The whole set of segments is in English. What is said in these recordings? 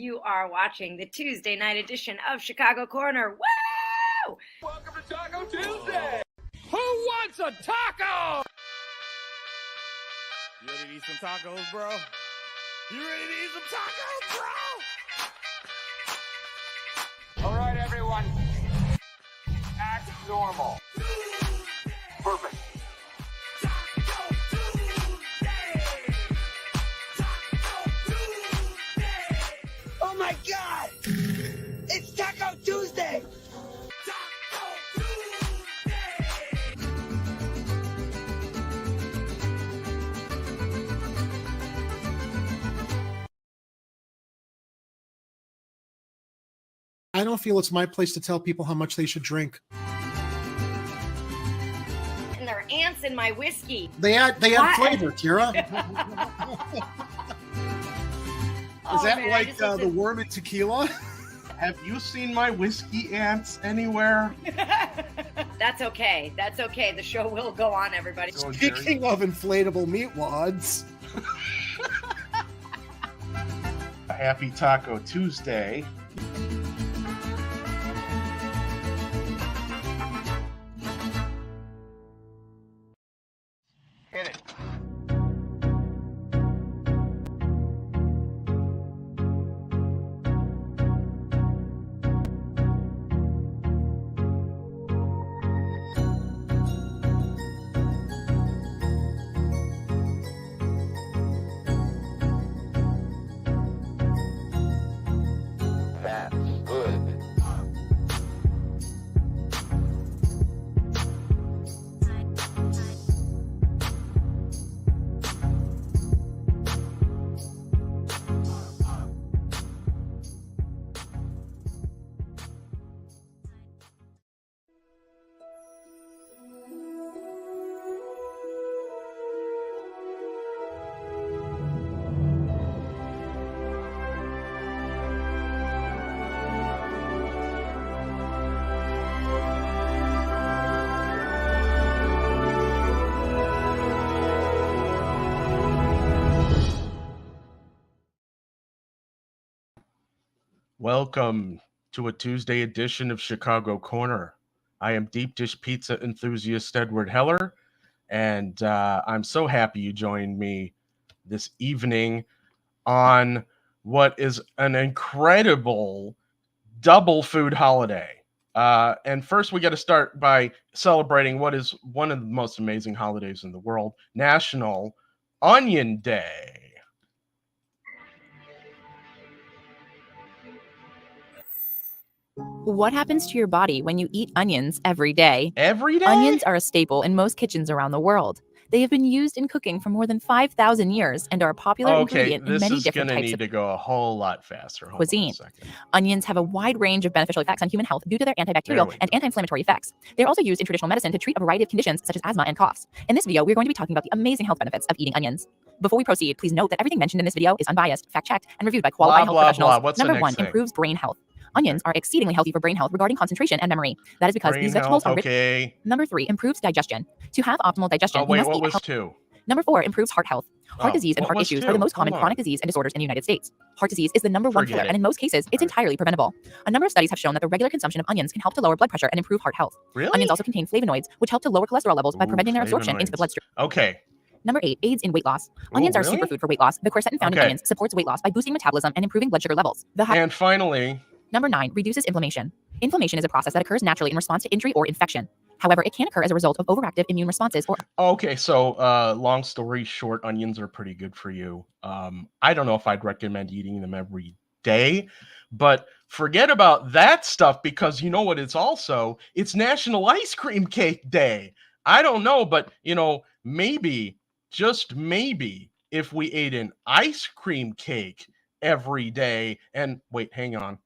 You are watching the Tuesday night edition of Chicago Corner. Woo! Welcome to Taco Tuesday! Who wants a taco? You ready to eat some tacos, bro? You ready to eat some tacos, bro? All right, everyone. Act normal. Perfect. Oh my God! It's Taco Tuesday! I don't feel it's my place to tell people how much they should drink. And there are ants in my whiskey. They add flavor, Kira. Is that man, like the worm in tequila? Have you seen my whiskey ants anywhere? That's okay. That's okay. The show will go on, everybody. Speaking of inflatable meat wads. Happy Taco Tuesday. Hit it. That's good. Welcome to a Tuesday edition of Chicago Corner. I am deep dish pizza enthusiast Edward Heller, and I'm so happy you joined me this evening on what is an incredible double food holiday. And first, we got to start by celebrating what is one of the most amazing holidays in the world, National Onion Day. What happens to your body when you eat onions every day? Every day? Onions are a staple in most kitchens around the world. They have been used in cooking for more than 5,000 years and are a popular ingredient in many different types of need to go a whole lot faster. Hold cuisine. on a second. Onions have a wide range of beneficial effects on human health due to their antibacterial and anti-inflammatory effects. They're also used in traditional medicine to treat a variety of conditions such as asthma and coughs. In this video, we're going to be talking about the amazing health benefits of eating onions. Before we proceed, please note that everything mentioned in this video is unbiased, fact-checked, and reviewed by qualified health professionals. What's the Number one, next thing? improves brain health. Onions are exceedingly healthy for brain health regarding concentration and memory. That is because Brain these vegetables health, are rich. okay. Number three, improves digestion. To have optimal digestion, Oh, you wait, must what eat was health. two? Number four, improves heart health. Heart disease and what heart was issues two? are the most common Come on. chronic disease and disorders in the United States. Heart disease is the number one Forget killer, it. and in most cases, it's All right. entirely preventable. A number of studies have shown that the regular consumption of onions can help to lower blood pressure and improve heart health. Really? Onions also contain flavonoids, which help to lower cholesterol levels by Ooh, preventing their absorption into the flavonoids. bloodstream. Okay. Number eight, aids in weight loss. Onions are a really? superfood for weight loss. The quercetin found in Okay. onions supports weight loss by boosting metabolism and improving blood sugar levels. And finally, Number nine, reduces inflammation. Inflammation is a process that occurs naturally in response to injury or infection. However, it can occur as a result of overactive immune responses or okay, so long story short, onions are pretty good for you. I don't know if I'd recommend eating them every day, but forget about that stuff because you know what it's also? It's National Ice Cream Cake Day. I don't know, but maybe, just maybe, if we ate an ice cream cake every day and wait, hang on.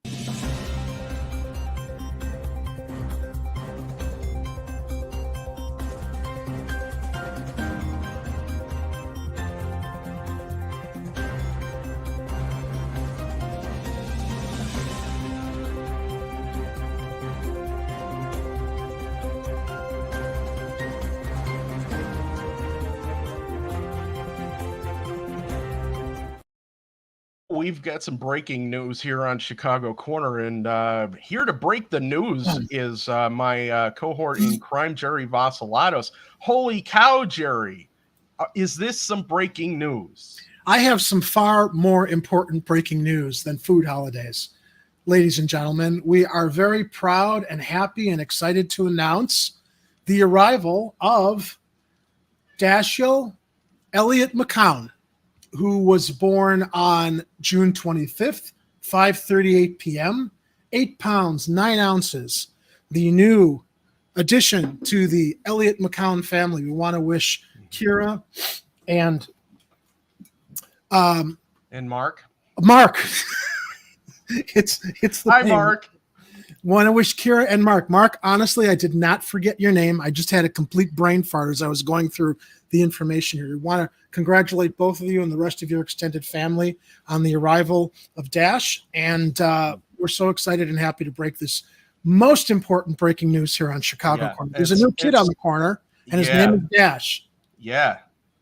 we've got some breaking news here on Chicago Corner, and here to break the news is my cohort in crime, Jerry Vasilatos. Holy cow, Jerry! Is this some breaking news? I have some far more important breaking news than food holidays. Ladies and gentlemen, we are very proud and happy and excited to announce the arrival of Dashiell Elliott McCown, who was born on June 25th, 5:38 p.m., 8 pounds, 9 ounces. The new addition to the Elliott McCown family. We want to wish Kira and Mark. it's the Hi, name. Mark. Want to wish Kira and Mark. Mark, honestly, I did not forget your name. I just had a complete brain fart as I was going through the information here. We want to congratulate both of you and the rest of your extended family on the arrival of Dash. And we're so excited and happy to break this most important breaking news here on Chicago Corner. There's a new kid on the corner, and his name is Dash. Yeah,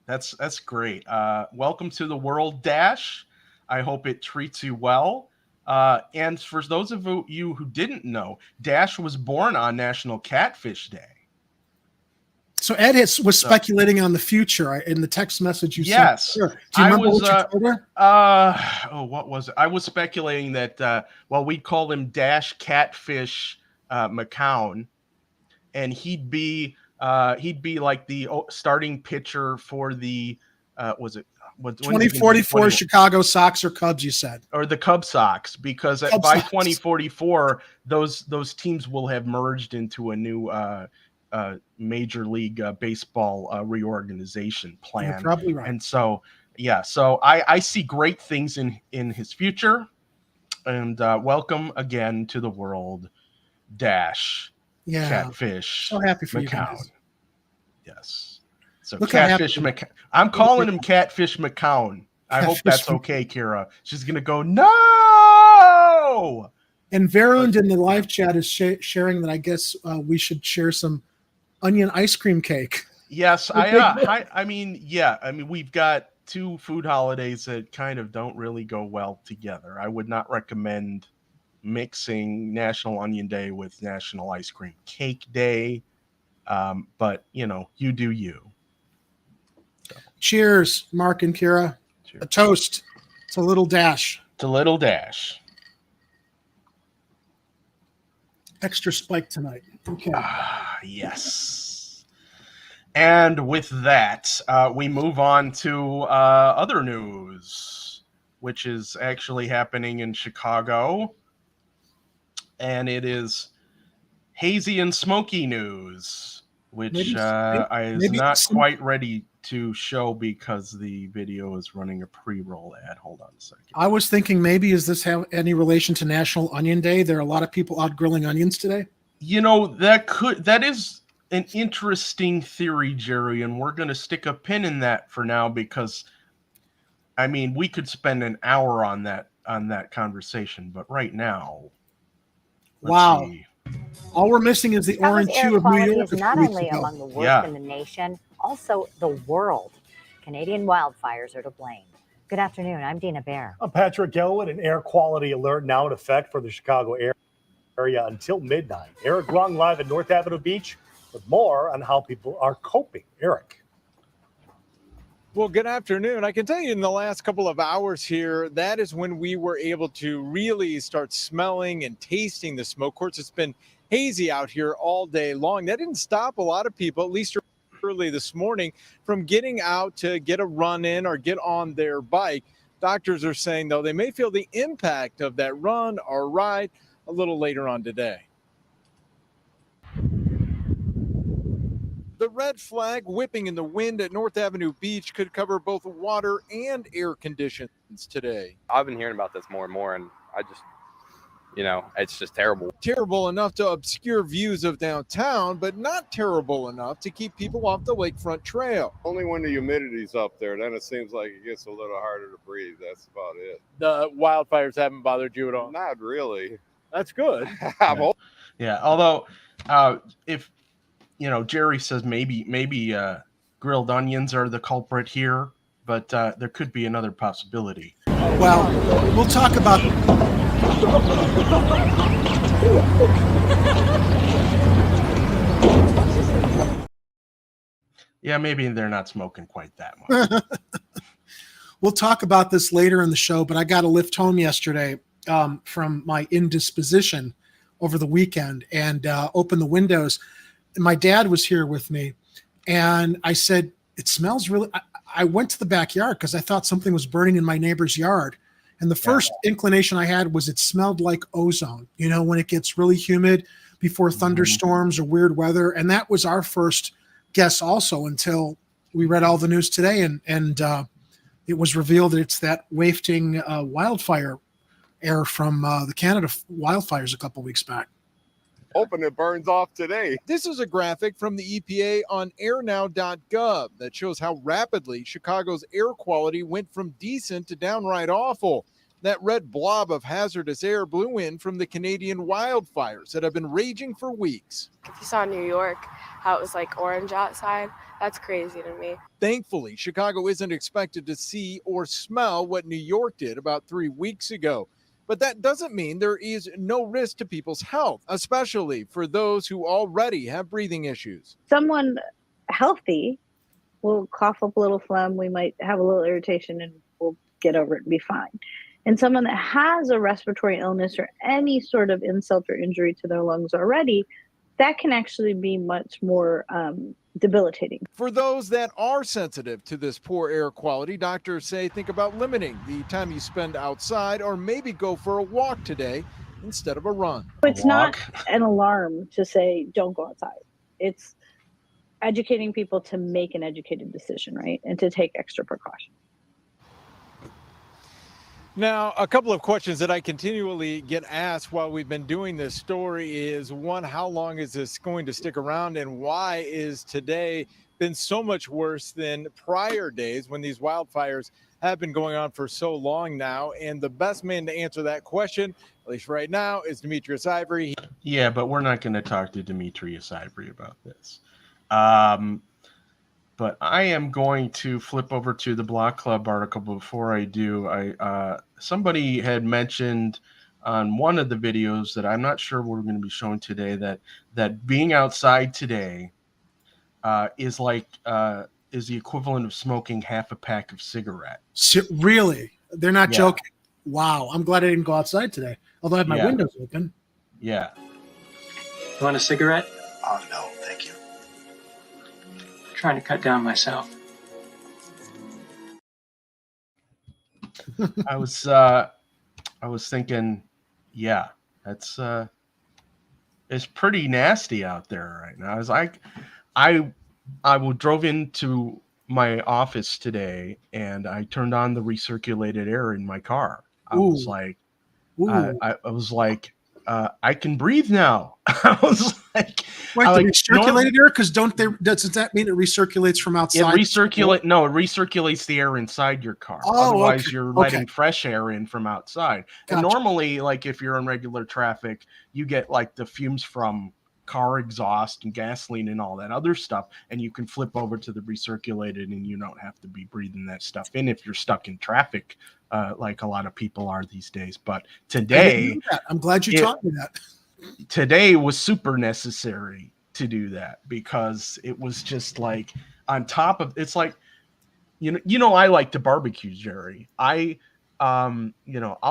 that's great. Welcome to the world, Dash. I hope it treats you well. And for those of you who didn't know, Dash was born on National Catfish Day. So Ed was speculating on the future in the text message you sent. Yes. Sure. Do you remember what you told her? What was it? I was speculating that, we'd call him Dash Catfish McCown, and he'd be like the starting pitcher for the, 2044 Chicago Sox or Cubs, you said. Or the Cub Sox, because by 2044, those teams will have merged into a new Major League Baseball reorganization plan. You're probably right. And so, I see great things in his future. And welcome again to the world, Dash. Catfish. So happy for McCown. you guys. Yes. So Look Catfish McCown. I'm calling him Catfish McCown. I hope that's okay, Kira. She's gonna go no. And Verund in the live chat is sharing that I guess we should share some onion ice cream cake. Yes, I mean, we've got two food holidays that kind of don't really go well together. I would not recommend mixing National Onion Day with National Ice Cream Cake Day. But you do you. So. Cheers, Mark and Kira. Cheers. A toast to little Dash. Extra spike tonight. Okay. Yes. And with that, we move on to other news, which is actually happening in Chicago. And it is hazy and smoky news, which I is not quite ready to show because the video is running a pre-roll ad. Hold on a second. I was thinking maybe does this have any relation to National Onion Day? There are a lot of people out grilling onions today. That is an interesting theory, Jerry, and we're going to stick a pin in that for now because we could spend an hour on that conversation, but right now, wow. See. All we're missing is the orange hue of New York. Is not only among the worst in the nation, also the world. Canadian wildfires are to blame. Good afternoon. I'm Dina Bair. I'm Patrick Gilwood. An air quality alert now in effect for the Chicago area until midnight. Eric Rung live at North Avenue Beach with more on how people are coping. Eric. Well, good afternoon. I can tell you in the last couple of hours here, that is when we were able to really start smelling and tasting the smoke. Of course, it's been hazy out here all day long. That didn't stop a lot of people, at least early this morning, from getting out to get a run in or get on their bike. Doctors are saying, though, they may feel the impact of that run or ride a little later on today. The red flag whipping in the wind at North Avenue Beach could cover both water and air conditions today. I've been hearing about this more and more, and I just, it's just terrible. Terrible enough to obscure views of downtown, but not terrible enough to keep people off the lakefront trail. Only when the humidity's up there, then it seems like it gets a little harder to breathe. That's about it. The wildfires haven't bothered you at all? Not really. That's good. Yeah, although if Jerry says maybe grilled onions are the culprit here, but there could be another possibility. Well, we'll talk about. Yeah, maybe they're not smoking quite that much. We'll talk about this later in the show, but I got a lift home yesterday from my indisposition over the weekend and opened the windows. And my dad was here with me, and I said, it smells really. I went to the backyard because I thought something was burning in my neighbor's yard. And the first inclination I had was it smelled like ozone, you know, when it gets really humid before thunderstorms or weird weather. And that was our first guess also until we read all the news today. And it was revealed that it's that wafting wildfire air from the Canada wildfires a couple weeks back. Hoping it burns off today. This is a graphic from the EPA on airnow.gov that shows how rapidly Chicago's air quality went from decent to downright awful. That red blob of hazardous air blew in from the Canadian wildfires that have been raging for weeks. If you saw New York, how it was like orange outside, that's crazy to me. Thankfully, Chicago isn't expected to see or smell what New York did about 3 weeks ago. But that doesn't mean there is no risk to people's health, especially for those who already have breathing issues. Someone healthy will cough up a little phlegm. We might have a little irritation and we'll get over it and be fine. And someone that has a respiratory illness or any sort of insult or injury to their lungs already, that can actually be much more debilitating. For those that are sensitive to this poor air quality, doctors say think about limiting the time you spend outside or maybe go for a walk today instead of a run. It's not an alarm to say don't go outside. It's educating people to make an educated decision, right? And to take extra precaution. Now, a couple of questions that I continually get asked while we've been doing this story is, one, how long is this going to stick around, and why is today been so much worse than prior days when these wildfires have been going on for so long now? And the best man to answer that question, at least right now, is Demetrius Ivory. Yeah, but we're not going to talk to Demetrius Ivory about this. But I am going to flip over to the Block Club article. Before I do, somebody had mentioned on one of the videos that I'm not sure we're going to be showing today that being outside today is like is the equivalent of smoking half a pack of cigarettes. Really? They're not joking. Wow. I'm glad I didn't go outside today, although I have my windows open. Yeah. You want a cigarette? Oh, no, thank you. Trying to cut down myself. I was thinking, yeah, that's it's pretty nasty out there right now. I was like, I drove into my office today and I turned on the recirculated air in my car. I was like, I can breathe now. I was like, wait, the recirculated air? Because doesn't that mean it recirculates from outside? It recirculates the air inside your car. Otherwise, you're letting fresh air in from outside. Gotcha. And normally, like if you're in regular traffic, you get like the fumes from car exhaust and gasoline and all that other stuff, and you can flip over to the recirculated and you don't have to be breathing that stuff in if you're stuck in traffic, like a lot of people are these days. But today, I'm glad you taught me that. Today was super necessary to do that because it was just like on top of it's like, you know, I like to barbecue, Jerry. I'll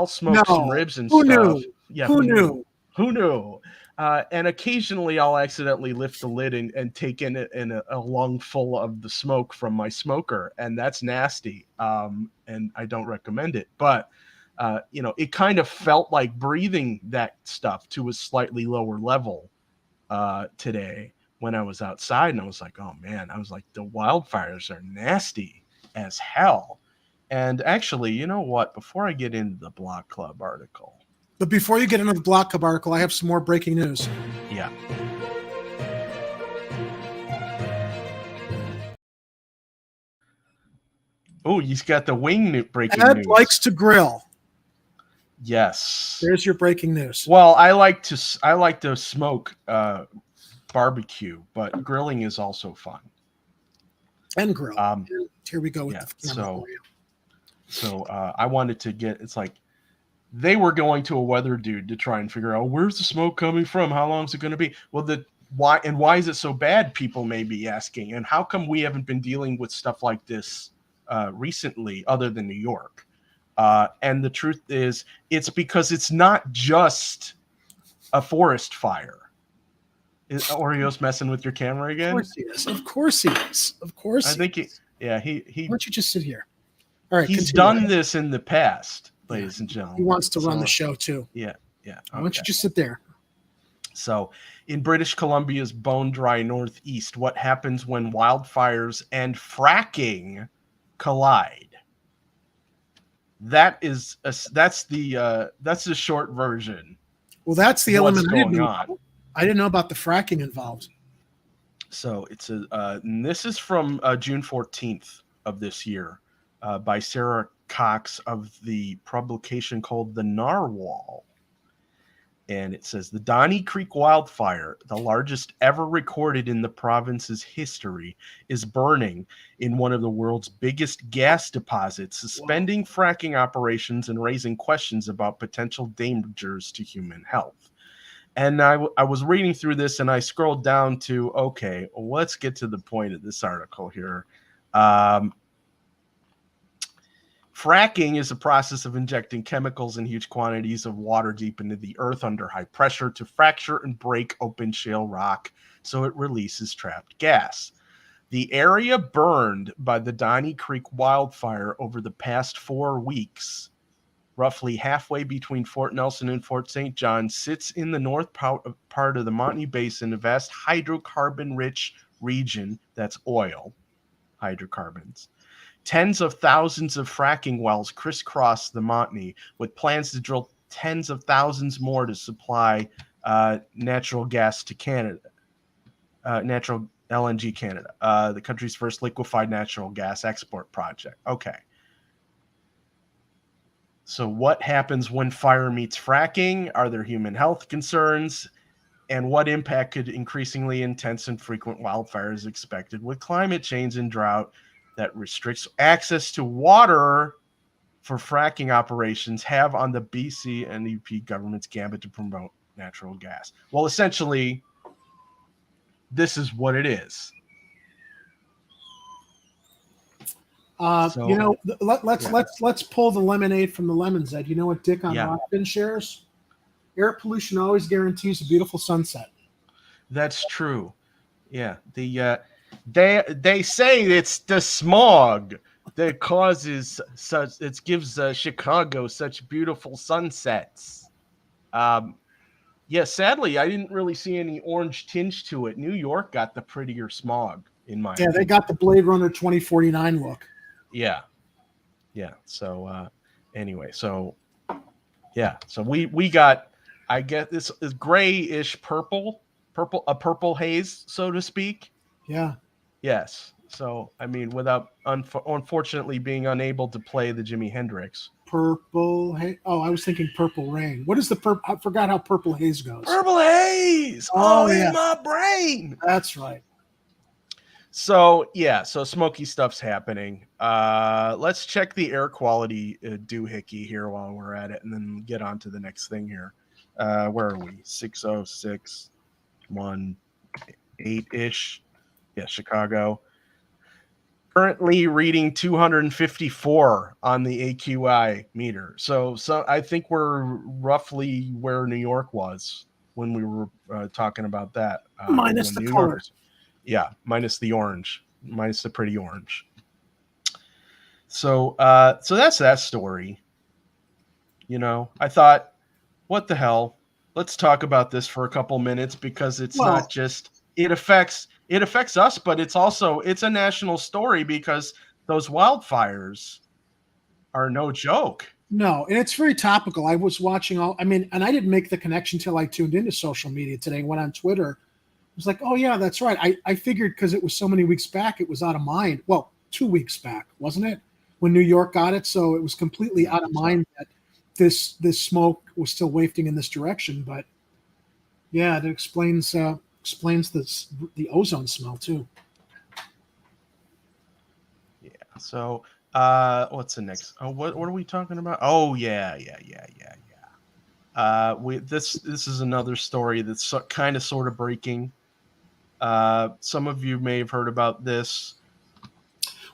smoke some ribs and stuff. Knew? Yeah, who knew? Who knew? And occasionally I'll accidentally lift the lid and take in a lung full of the smoke from my smoker. And that's nasty. And I don't recommend it. But, it kind of felt like breathing that stuff to a slightly lower level today when I was outside. And I was like, oh, man, I was like, the wildfires are nasty as hell. And actually, you know what? Before I get into the Block Club article. But before you get into the Block Club article, I have some more breaking news. Yeah. Oh, he's got the wing breaking news. Ed likes to grill. Yes. There's your breaking news. Well, I like to smoke barbecue, but grilling is also fun. And grill. Here we go with the camera so for you. So I wanted to get, it's like they were going to a weather dude to try and figure out where's the smoke coming from? How long is it going to be? Well, why is it so bad? People may be asking, and how come we haven't been dealing with stuff like this recently, other than New York? And the truth is, it's because it's not just a forest fire. Is Oreo's messing with your camera again? Of course he is. Of course he is. Of course. I think he. Why don't you just sit here? All right. He's continue. done this in the past, ladies and gentlemen. He wants to run the show too. Yeah. Why don't you just sit there? So, in British Columbia's bone dry northeast, what happens when wildfires and fracking collide? That's the short version. Well, that's the element I didn't know about the fracking involved. So it's and this is from June 14th of this year by Sarah Cox of the publication called The Narwhal. And it says the Donnie Creek wildfire, the largest ever recorded in the province's history, is burning in one of the world's biggest gas deposits, suspending fracking operations and raising questions about potential dangers to human health. And I was reading through this and I scrolled down to, okay, well, let's get to the point of this article here. Fracking is a process of injecting chemicals in huge quantities of water deep into the earth under high pressure to fracture and break open shale rock so it releases trapped gas. The area burned by the Donnie Creek wildfire over the past 4 weeks, roughly halfway between Fort Nelson and Fort St. John, sits in the north part of the Montney Basin, a vast hydrocarbon-rich region that's oil, hydrocarbons. Tens of thousands of fracking wells crisscross the Montney, with plans to drill tens of thousands more to supply natural gas to Canada, natural LNG Canada, the country's first liquefied natural gas export project. Okay. So what happens when fire meets fracking? Are there human health concerns? And what impact could increasingly intense and frequent wildfires expected with climate change and drought that restricts access to water for fracking operations have on the BC and UP government's gambit to promote natural gas? Well, essentially, this is what it is. Let's pull the lemonade from the lemons, Ed. You know what Dick on Rockfin shares? Air pollution always guarantees a beautiful sunset. That's true. Yeah. They say it's the smog that causes such. It gives Chicago such beautiful sunsets. Sadly, I didn't really see any orange tinge to it. New York got the prettier smog in my opinion. They got the Blade Runner 2049 look. Yeah. So anyway, so we got, I guess this is grayish purple, a purple haze, so to speak. Yeah. Yes. So I mean, without unfortunately being unable to play the Jimi Hendrix. Purple haze. Oh, I was thinking purple rain. What is the purple? I forgot how purple haze goes. Purple haze. Oh, in my brain. That's right. So so smoky stuff's happening. Let's check the air quality doohickey here while we're at it, and then get on to the next thing here. Where are we? 606.18-ish. Yeah, Chicago. Currently reading 254 on the AQI meter. So I think we're roughly where New York was when we were talking about that. Minus the colors. Yeah, minus the orange, minus the pretty orange. So that's that story. You know, I thought, what the hell? Let's talk about this for a couple minutes because it's not just it affects us, but it's a national story because those wildfires are no joke. No, and it's very topical. I was watching and I didn't make the connection till I tuned into social media today and went on Twitter. I was like, oh, yeah, that's right. I figured because it was so many weeks back, it was out of mind. Well, 2 weeks back, wasn't it? When New York got it. So it was completely out of mind that this smoke was still wafting in this direction. But, yeah, that explains the ozone smell, too. Yeah. So What's the next? Oh, what are we talking about? Oh, yeah. This is another story that's kind of sort of breaking. Some of you may have heard about this.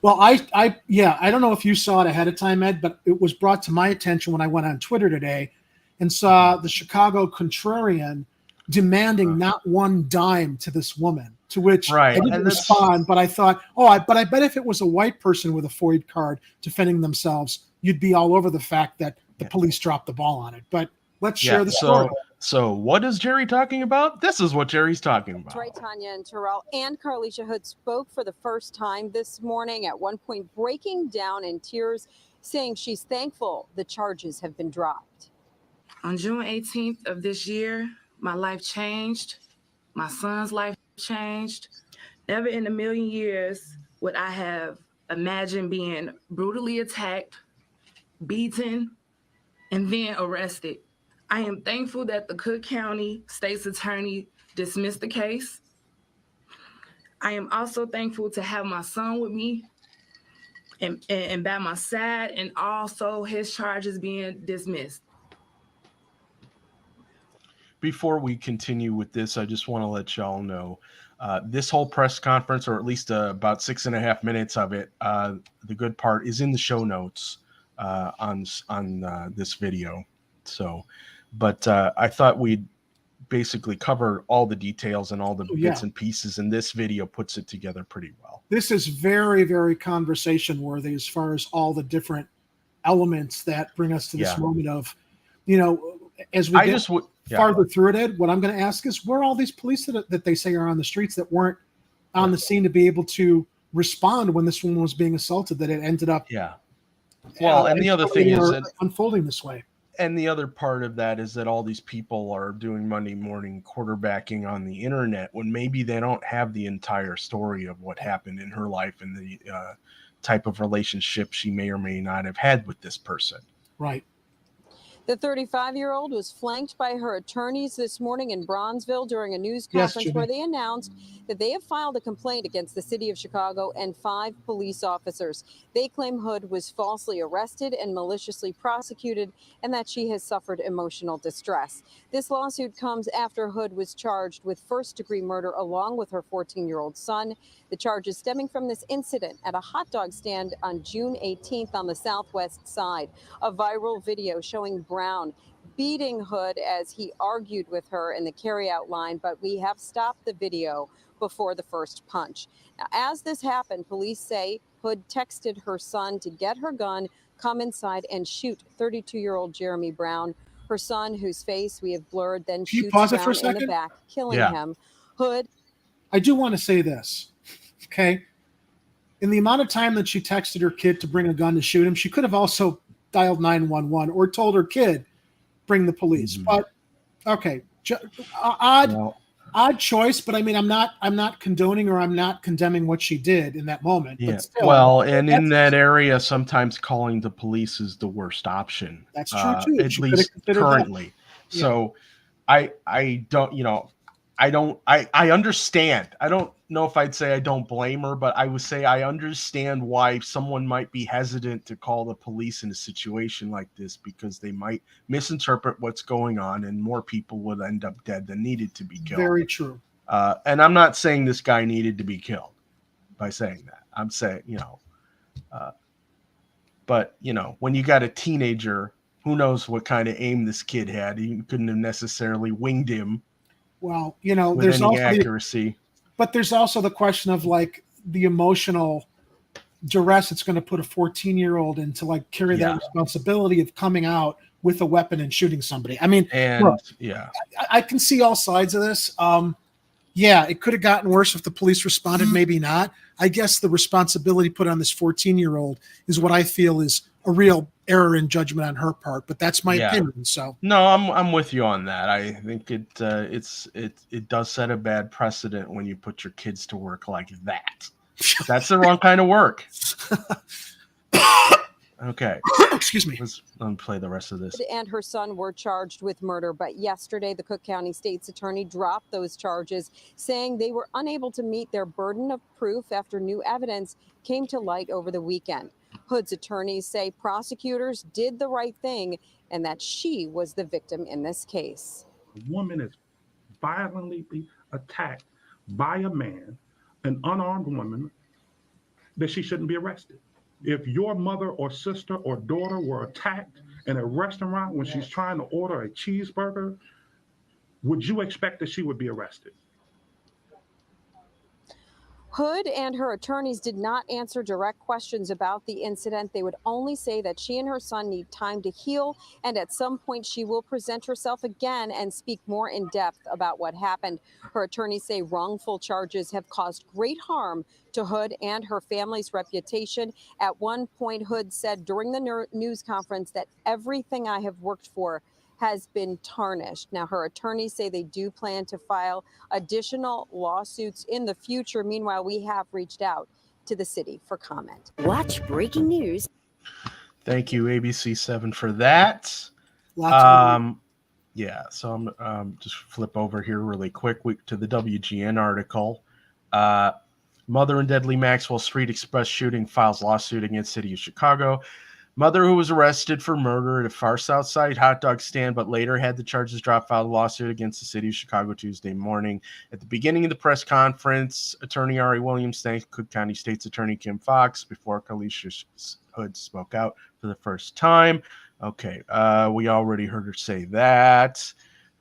Well, I don't know if you saw it ahead of time, Ed, but it was brought to my attention when I went on Twitter today and saw the Chicago Contrarian demanding not one dime to this woman, to which I didn't respond, but I thought, but I bet if it was a white person with a FOID card defending themselves, you'd be all over the fact that the police dropped the ball on it. But let's share the story. So what is Jerry talking about? This is what Jerry's talking about. That's right, Tanya and Terrell and Carlishia Hood spoke for the first time this morning, at one point breaking down in tears, saying she's thankful the charges have been dropped. On June 18th of this year, my life changed. My son's life changed. Never in a million years would I have imagined being brutally attacked, beaten, and then arrested. I am thankful that the Cook County State's Attorney dismissed the case. I am also thankful to have my son with me and by my side, and also his charges being dismissed. Before we continue with this, I just want to let y'all know this whole press conference, or at least about 6.5 minutes of it, the good part is in the show notes on this video. So, but I thought we'd basically cover all the details and all the bits and pieces, and this video puts it together pretty well. This is very, very conversation worthy as far as all the different elements that bring us to this moment of, as we get farther through it, Ed, what I'm going to ask is, where are all these police that they say are on the streets that weren't on the scene to be able to respond when this woman was being assaulted, that it ended up well, and the other thing is that unfolding this way. And the other part of that is that all these people are doing Monday morning quarterbacking on the internet when maybe they don't have the entire story of what happened in her life and the type of relationship she may or may not have had with this person. Right. The 35-year-old was flanked by her attorneys this morning in Bronzeville during a news conference where they announced that they have filed a complaint against the city of Chicago and 5 police officers. They claim Hood was falsely arrested and maliciously prosecuted, and that she has suffered emotional distress. This lawsuit comes after Hood was charged with first-degree murder along with her 14-year-old son. The charges stemming from this incident at a hot dog stand on June 18th on the southwest side. A viral video showing Brown beating Hood as he argued with her in the carryout line, but we have stopped the video before the first punch. Now, as this happened, police say Hood texted her son to get her gun, come inside, and shoot 32-year-old Jeremy Brown. Her son, whose face we have blurred, then shoots Brown in the back, killing him. Hood. I do want to say this, okay? In the amount of time that she texted her kid to bring a gun to shoot him, she could have also dialed 911 or told her kid, bring the police. But okay, odd choice. But I mean, I'm not condoning or I'm not condemning what she did in that moment. Yeah. But still, well, and in that area, sometimes calling the police is the worst option. That's true too. At least currently. Yeah. So, I don't. I understand. I don't know if I'd say I don't blame her, but I would say I understand why someone might be hesitant to call the police in a situation like this, because they might misinterpret what's going on and more people would end up dead than needed to be killed. Very true. And I'm not saying this guy needed to be killed by saying that. I'm saying, but when you got a teenager, who knows what kind of aim this kid had. He couldn't have necessarily winged him. Well, with there's any also accuracy. but there's also the question of like the emotional duress it's going to put a 14-year-old in to like carry that responsibility of coming out with a weapon and shooting somebody. I mean, look, I can see all sides of this. It could have gotten worse if the police responded, maybe not. I guess the responsibility put on this 14-year-old is what I feel is a real error in judgment on her part, but that's my opinion. So no, I'm with you on that. I think it does set a bad precedent when you put your kids to work like that. That's the wrong kind of work. Okay. Excuse me. Let's play the rest of this. And her son were charged with murder, but yesterday the Cook County State's Attorney dropped those charges, saying they were unable to meet their burden of proof after new evidence came to light over the weekend. Hood's attorneys say prosecutors did the right thing and that she was the victim in this case. A woman is violently attacked by a man, an unarmed woman, that she shouldn't be arrested. If your mother or sister or daughter were attacked in a restaurant when she's trying to order a cheeseburger, would you expect that she would be arrested? Hood and her attorneys did not answer direct questions about the incident. They would only say that she and her son need time to heal, and at some point she will present herself again and speak more in depth about what happened. Her attorneys say wrongful charges have caused great harm to Hood and her family's reputation. At one point, Hood said during the news conference that everything I have worked for has been tarnished. Now, her attorneys say they do plan to file additional lawsuits in the future. Meanwhile, we have reached out to the city for comment. Watch breaking news. Thank you, ABC7, for that. Yeah, so I'm just flip over here really quick to the WGN article. Mother in Deadly Maxwell Street Express shooting files lawsuit against City of Chicago. Mother who was arrested for murder at a Far South Side hot dog stand, but later had the charges dropped, filed a lawsuit against the City of Chicago Tuesday morning. At the beginning of the press conference, Attorney Ari Williams thanked Cook County State's Attorney Kim Fox before Carlishia Hood spoke out for the first time. Okay, we already heard her say that.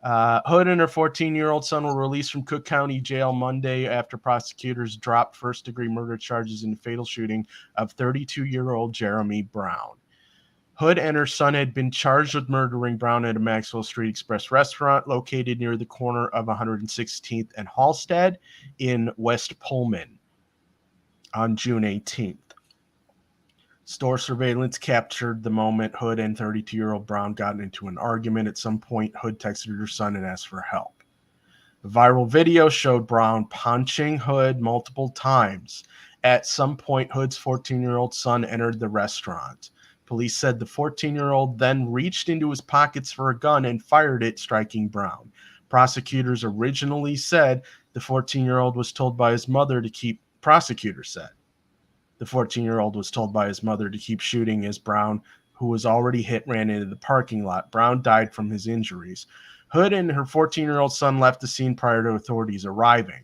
Hood and her 14-year-old son were released from Cook County Jail Monday after prosecutors dropped first-degree murder charges in the fatal shooting of 32-year-old Jeremy Brown. Hood and her son had been charged with murdering Brown at a Maxwell Street Express restaurant located near the corner of 116th and Halstead in West Pullman on June 18th. Store surveillance captured the moment Hood and 32-year-old Brown got into an argument. At some point, Hood texted her son and asked for help. The viral video showed Brown punching Hood multiple times. At some point, Hood's 14-year-old son entered the restaurant. Police said the 14-year-old then reached into his pockets for a gun and fired it, striking Brown. Prosecutors originally said the 14-year-old was told by his mother to keep, prosecutors said the 14-year-old was told by his mother to keep shooting as Brown, who was already hit, ran into the parking lot. Brown died from his injuries. Hood and her 14-year-old son left the scene prior to authorities arriving.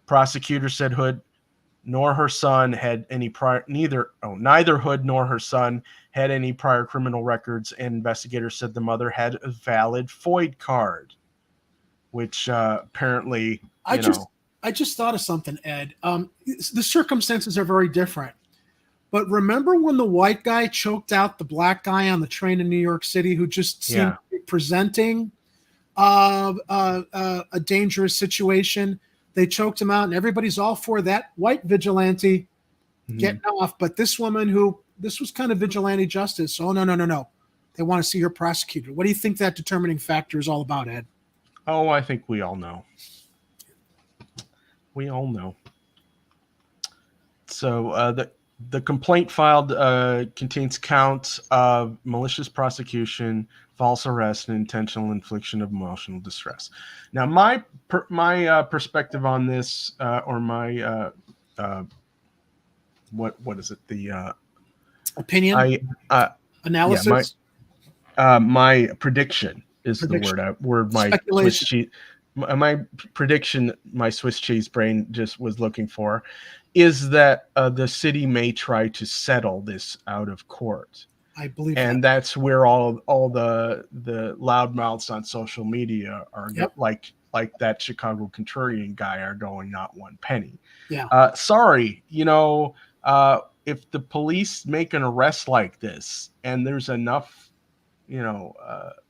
Prosecutors said Hood nor her son had any prior, neither Hood nor her son had any prior criminal records, and investigators said the mother had a valid FOID card, which apparently, I just thought of something, Ed. The circumstances are very different. But remember when the white guy choked out the black guy on the train in New York City who just seemed to be presenting a dangerous situation? They choked him out, and everybody's all for that white vigilante getting off. But this woman this was kind of vigilante justice. Oh, no. They want to see her prosecuted. What do you think that determining factor is all about, Ed? Oh, I think we all know. We all know. So the complaint filed contains counts of malicious prosecution, false arrest, and intentional infliction of emotional distress. Now, my perspective on this, or my what is it? The opinion, analysis. Yeah, my prediction is the word. My Swiss cheese. My prediction, my Swiss cheese brain just was looking for, is that the city may try to settle this out of court. I believe, and that's where all the loudmouths on social media are like that Chicago contrarian guy are going not one penny. Yeah. Sorry, if the police make an arrest like this and there's enough,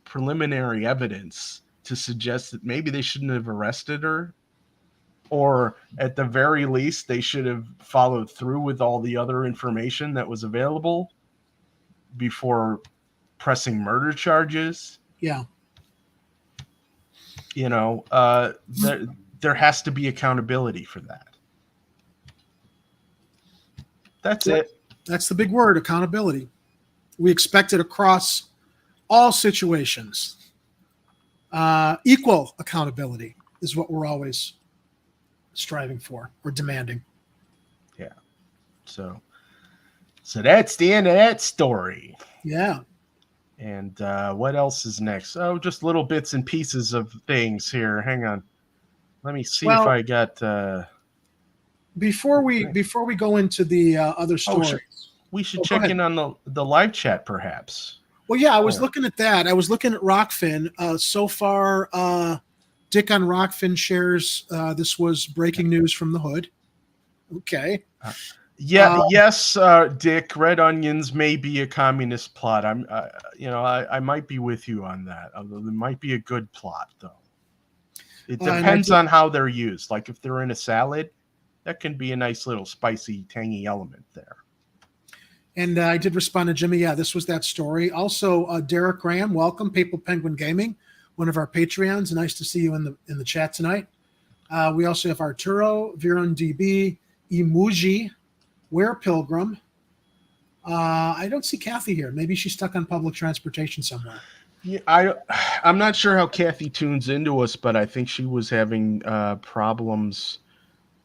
preliminary evidence to suggest that maybe they shouldn't have arrested her, or at the very least they should have followed through with all the other information that was available before pressing murder charges. Yeah. There has to be accountability for that. That's it. That's the big word, accountability. We expect it across all situations. Equal accountability is what we're always striving for or demanding. Yeah. So that's the end of that story. Yeah. And what else is next? Oh, just little bits and pieces of things here. Hang on. Let me see if I got. Before we go into the other stories, we should check in on the live chat, perhaps. Well, yeah, I was looking at that. I was looking at Rockfin. So far, Dick on Rockfin shares this was breaking news from the hood. Okay. Yes, Dick. Red onions may be a communist plot. I might be with you on that. Although it might be a good plot, though. It depends on how they're used. Like if they're in a salad, that can be a nice little spicy, tangy element there. And I did respond to Jimmy. Yeah, this was that story. Also, Derek Graham, welcome, Papal Penguin Gaming, one of our Patreons. Nice to see you in the chat tonight. We also have Arturo, Viron DB, Imuji, Ware Pilgrim. I don't see Kathy here. Maybe she's stuck on public transportation somewhere. Yeah, I'm not sure how Kathy tunes into us, but I think she was having problems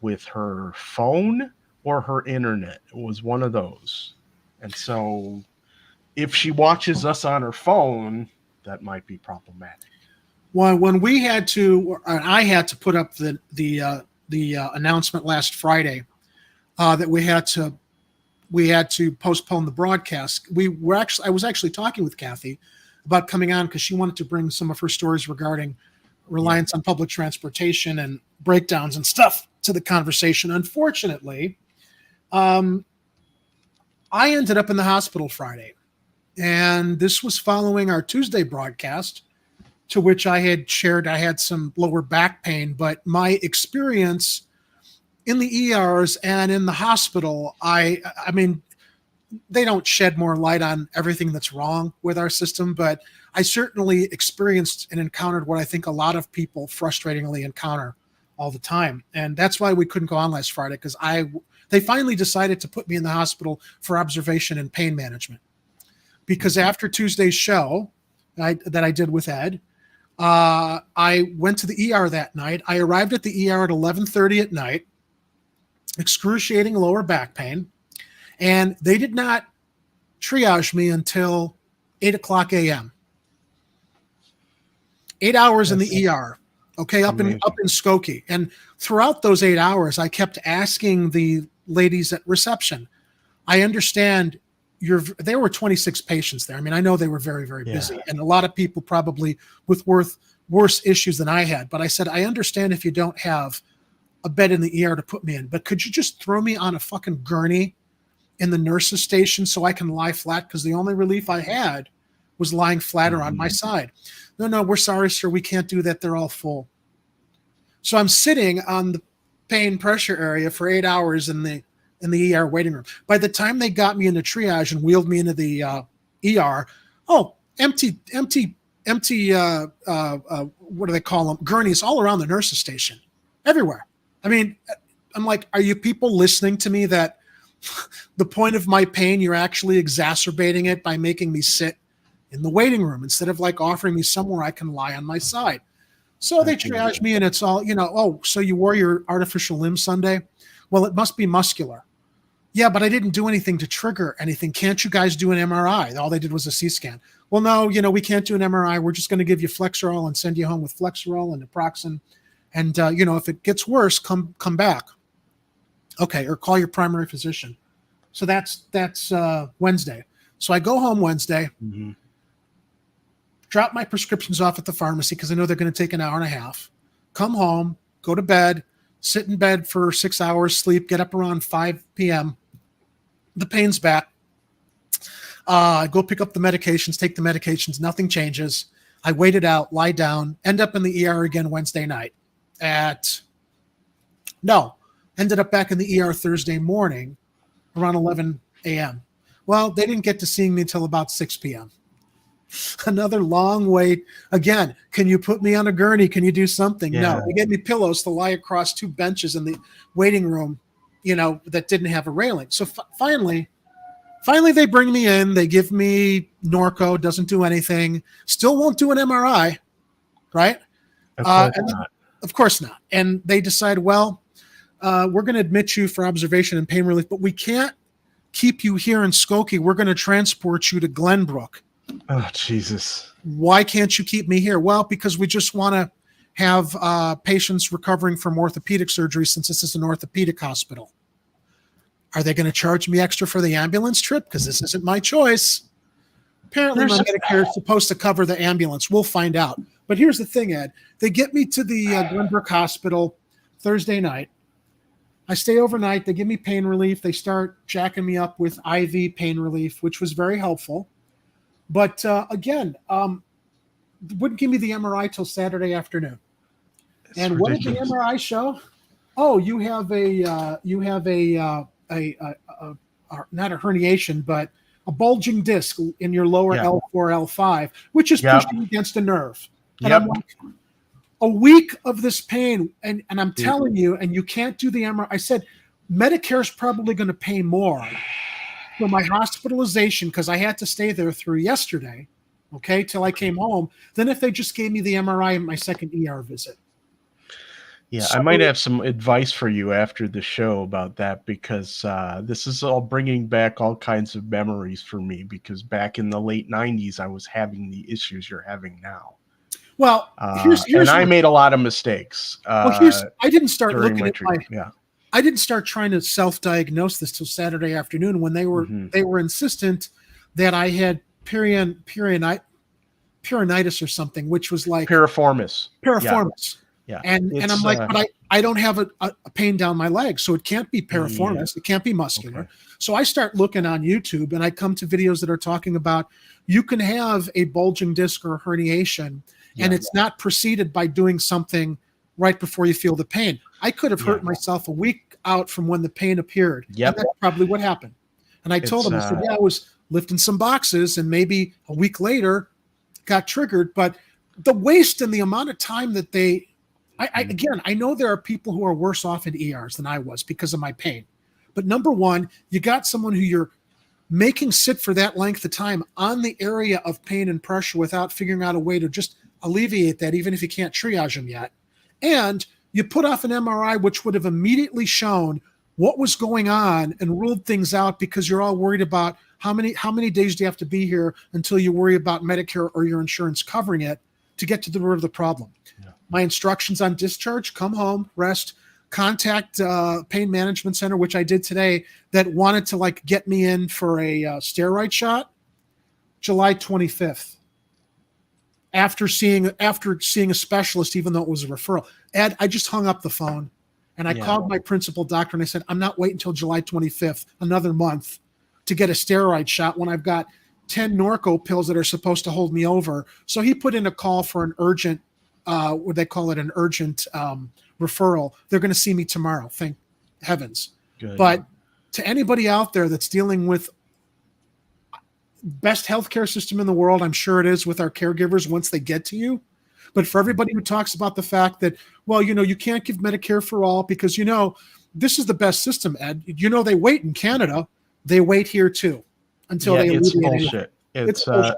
with her phone or her internet. It was one of those. And so if she watches us on her phone, that might be problematic. Well, when we had to, I had to put up the announcement last Friday that we had to postpone the broadcast. I was actually talking with Kathy about coming on because she wanted to bring some of her stories regarding reliance on public transportation and breakdowns and stuff to the conversation. Unfortunately, I ended up in the hospital Friday, and this was following our Tuesday broadcast, to which I had shared I had some lower back pain, but my experience in the ERs and in the hospital, I mean, they don't shed more light on everything that's wrong with our system, but I certainly experienced and encountered what I think a lot of people frustratingly encounter all the time. And that's why we couldn't go on last Friday, because they finally decided to put me in the hospital for observation and pain management. Because after Tuesday's show that I did with Ed, I went to the ER that night. I arrived at the ER at 11:30 at night, excruciating lower back pain. And they did not triage me until 8 o'clock a.m. 8 hours in the ER, okay, up in Skokie. And throughout those 8 hours, I kept asking the ladies at reception, I understand there were 26 patients there. I mean, I know they were very, very busy, and a lot of people probably with worse issues than I had. But I said, I understand if you don't have a bed in the ER to put me in, but could you just throw me on a fucking gurney in the nurse's station so I can lie flat? Because the only relief I had was lying flatter on my side. No, we're sorry, sir. We can't do that. They're all full. So I'm sitting on the pain pressure area for 8 hours in the ER waiting room. By the time they got me into triage and wheeled me into the ER, empty, what do they call them? Gurneys all around the nurse's station, everywhere. I mean, I'm like, are you people listening to me that the point of my pain, you're actually exacerbating it by making me sit in the waiting room instead of like offering me somewhere I can lie on my side? So they triage me and it's all, so you wore your artificial limb Sunday? Well, it must be muscular. Yeah, but I didn't do anything to trigger anything. Can't you guys do an MRI? All they did was a CT scan. Well, no, we can't do an MRI. We're just going to give you Flexerol and send you home with Flexerol and naproxen. And, if it gets worse, come back. Okay, or call your primary physician. So that's Wednesday. So I go home Wednesday, drop my prescriptions off at the pharmacy because I know they're going to take an hour and a half. Come home, go to bed, sit in bed for 6 hours, sleep, get up around 5 p.m. The pain's back. I go pick up the medications, take the medications, nothing changes. I wait it out, lie down, end up in the ER again Wednesday night ended up back in the ER Thursday morning around 11 a.m. Well, they didn't get to seeing me until about 6 p.m. Another long wait. Again, can you put me on a gurney? Can you do something? No. They gave me pillows to lie across two benches in the waiting room, that didn't have a railing. So finally they bring me in. They give me Norco, doesn't do anything. Still won't do an MRI, right? Of course not. And they decide, well, we're going to admit you for observation and pain relief, but we can't keep you here in Skokie. We're going to transport you to Glenbrook. Oh, Jesus. Why can't you keep me here? Well, because we just want to have patients recovering from orthopedic surgery since this is an orthopedic hospital. Are they going to charge me extra for the ambulance trip? Because this isn't my choice. Apparently, my Medicare is supposed to cover the ambulance. We'll find out. But here's the thing, Ed. They get me to the Glenbrook Hospital Thursday night. I stay overnight. They give me pain relief. They start jacking me up with IV pain relief, which was very helpful. But again, wouldn't give me the MRI till Saturday afternoon. And what did the MRI show? Oh, you have a not a herniation, but a bulging disc in your lower L4, L5, which is pushing against a nerve. And I'm like, a week of this pain, and I'm telling you, and you can't do the MRI. I said, Medicare is probably going to pay more for my hospitalization because I had to stay there through yesterday, okay, till I came home, than if they just gave me the MRI in my second ER visit. Yeah, So, I might have some advice for you after the show about that because this is all bringing back all kinds of memories for me because back in the late 90s, I was having the issues you're having now. Well, here's and I made a lot of mistakes. I didn't start looking at I didn't start trying to self-diagnose this till Saturday afternoon when they were insistent that I had pyronitis or something, which was like piriformis. Yeah. And I'm like, but I don't have a pain down my leg, so it can't be piriformis. It can't be muscular. Okay. So I start looking on YouTube, and I come to videos that are talking about you can have a bulging disc or a herniation, and it's not preceded by doing something right before you feel the pain. I could have hurt myself a week out from when the pain appeared. Yep. And that's probably what happened. And I told him, I said, I was lifting some boxes, and maybe a week later got triggered. But the waste and the amount of time that again, I know there are people who are worse off in ERs than I was because of my pain. But number one, you got someone who you're making sit for that length of time on the area of pain and pressure without figuring out a way to just alleviate that, even if you can't triage them yet. And you put off an MRI, which would have immediately shown what was going on and ruled things out because you're all worried about how many days do you have to be here until you worry about Medicare or your insurance covering it to get to the root of the problem. Yeah. My instructions on discharge: come home, rest, contact pain management center, which I did today, that wanted to like get me in for a steroid shot. July 25th. After seeing a specialist, even though it was a referral. Ed, I just hung up the phone and I called my principal doctor and I said, I'm not waiting until July 25th, another month, to get a steroid shot when I've got 10 Norco pills that are supposed to hold me over. So he put in a call for an urgent, what they call it, an urgent referral. They're going to see me tomorrow. Thank heavens. Good. But to anybody out there that's dealing with best healthcare system in the world, I'm sure it is with our caregivers once they get to you. But for everybody who talks about the fact that, well, you can't give Medicare for all because, this is the best system, Ed. They wait in Canada. They wait here too until they it's alleviate bullshit. It's bullshit.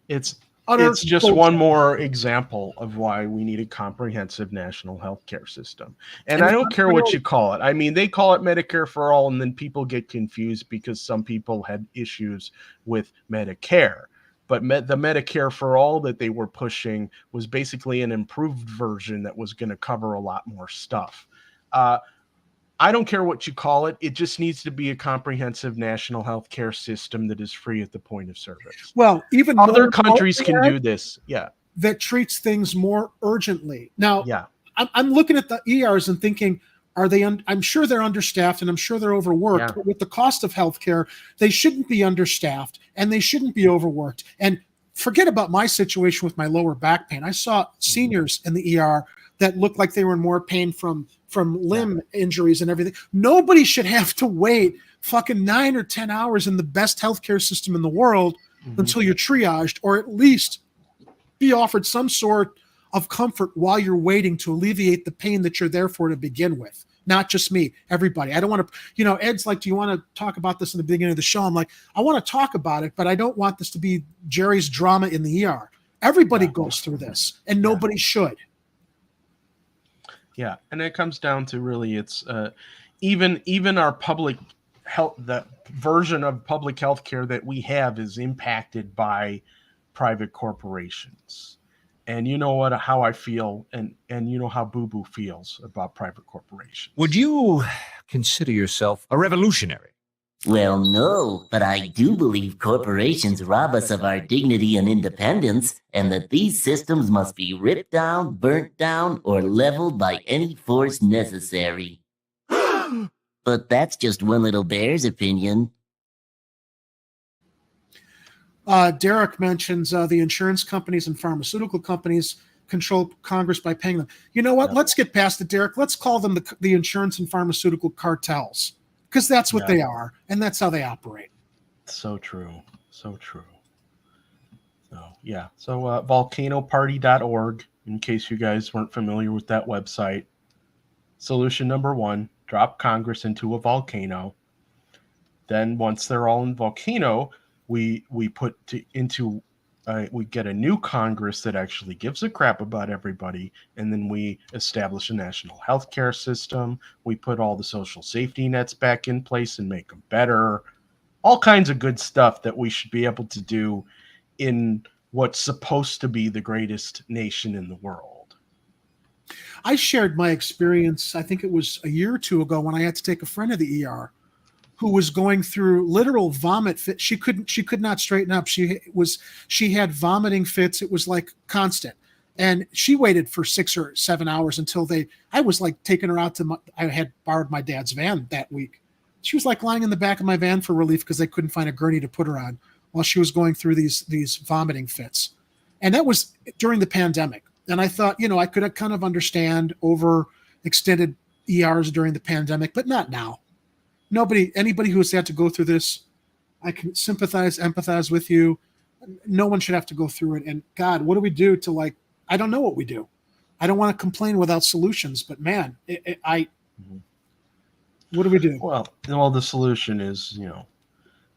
It's just bullshit. One more example of why we need a comprehensive national healthcare system. And I don't care what you call it. I mean, they call it Medicare for all, and then people get confused because some people had issues with Medicare. But the Medicare for all that they were pushing was basically an improved version that was going to cover a lot more stuff. I don't care what you call it. It just needs to be a comprehensive national healthcare system that is free at the point of service. Well, even other countries can do this. Yeah. That treats things more urgently. Now, I'm looking at the ERs and thinking, are they? I'm sure they're understaffed and I'm sure they're overworked. Yeah. But with the cost of healthcare, they shouldn't be understaffed and they shouldn't be overworked. And forget about my situation with my lower back pain. I saw seniors in the ER that looked like they were in more pain from limb injuries and everything. Nobody should have to wait fucking 9 or 10 hours in the best healthcare system in the world until you're triaged, or at least be offered some sort of comfort while you're waiting to alleviate the pain that you're there for to begin with. Not just me, everybody. I don't want to, Ed's like, do you want to talk about this in the beginning of the show? I'm like, I want to talk about it, but I don't want this to be Jerry's drama in the ER. Everybody goes through this and nobody should. Yeah, and it comes down to really it's even our public the version of public health care that we have is impacted by private corporations. And you know how I feel, and you know how Boo Boo feels about private corporations. Would you consider yourself a revolutionary? Well, no, but I do believe corporations rob us of our dignity and independence, and that these systems must be ripped down, burnt down, or leveled by any force necessary. But that's just one little bear's opinion. Derek mentions the insurance companies and pharmaceutical companies control Congress by paying them. You know what? Yeah. Let's get past it, Derek. Let's call them the insurance and pharmaceutical cartels, because that's what they are, and that's how they operate. So true. So true. So, yeah. So volcanoparty.org, in case you guys weren't familiar with that website. Solution number 1, drop Congress into a volcano. Then once they're all in volcano, we get a new Congress that actually gives a crap about everybody, and then we establish a national health care system. We put all the social safety nets back in place and make them better. All kinds of good stuff that we should be able to do in what's supposed to be the greatest nation in the world. I shared my experience, I think it was a year or two ago, when I had to take a friend to the ER who was going through literal vomit fit. She could not straighten up. She had vomiting fits. It was like constant. And she waited for 6 or 7 hours until I was like taking her out I had borrowed my dad's van that week. She was like lying in the back of my van for relief because they couldn't find a gurney to put her on while she was going through these vomiting fits. And that was during the pandemic. And I thought, I could kind of understand over extended ERs during the pandemic, but not now. Anybody who has had to go through this, I can sympathize, empathize with you. No one should have to go through it. And God, what do we do to I don't know what we do. I don't want to complain without solutions, but man, what do we do? Well, the solution is,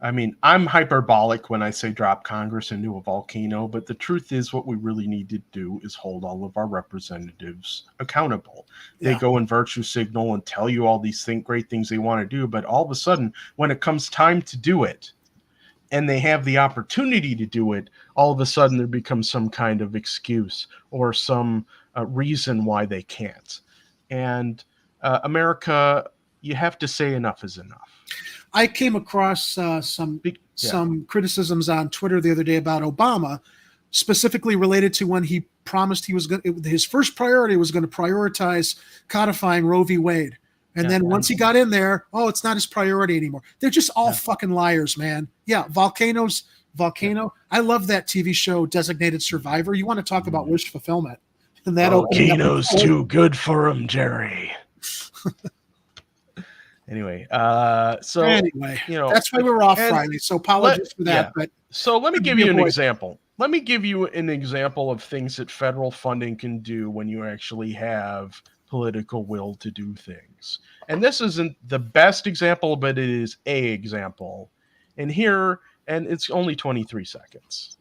I'm hyperbolic when I say drop Congress into a volcano, but the truth is what we really need to do is hold all of our representatives accountable. They go and virtue signal and tell you all these great things they want to do, but all of a sudden, when it comes time to do it, and they have the opportunity to do it, all of a sudden there becomes some kind of excuse or some reason why they can't. And America, you have to say enough is enough. I came across some criticisms on Twitter the other day about Obama, specifically related to when he promised his first priority was going to prioritize codifying Roe v. Wade. And then once he got in there, it's not his priority anymore. They're just all fucking liars, man. Yeah, Volcano. I love that TV show, Designated Survivor. You want to talk about wish fulfillment. And that Volcano's too good for him, Jerry. Anyway, that's why we're off Friday. So apologies for that. But so let me give you an example. Let me give you an example of things that federal funding can do when you actually have political will to do things. And this isn't the best example, but it is an example. And it's only 23 seconds.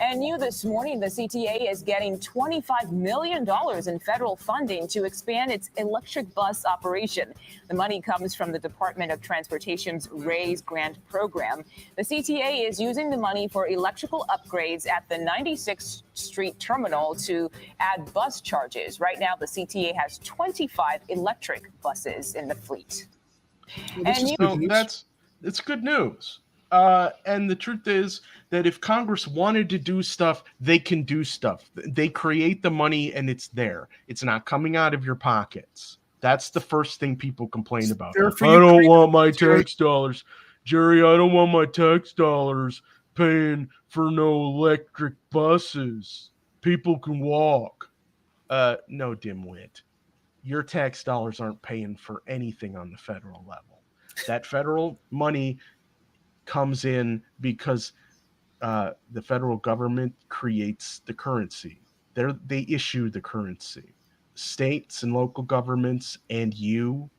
And new this morning, the CTA is getting $25 million in federal funding to expand its electric bus operation. The money comes from the Department of Transportation's RAISE grant program. The CTA is using the money for electrical upgrades at the 96th Street terminal to add bus charges. Right now, the CTA has 25 electric buses in the fleet. It's good news. And the truth is that if Congress wanted to do stuff, they can do stuff. They create the money and it's there. It's not coming out of your pockets. That's the first thing people complain about. I don't want my tax dollars. Jerry, I don't want my tax dollars paying for no electric buses. People can walk. No, dimwit. Your tax dollars aren't paying for anything on the federal level. That federal money comes in because the federal government creates the currency. They issue the currency. States and local governments and you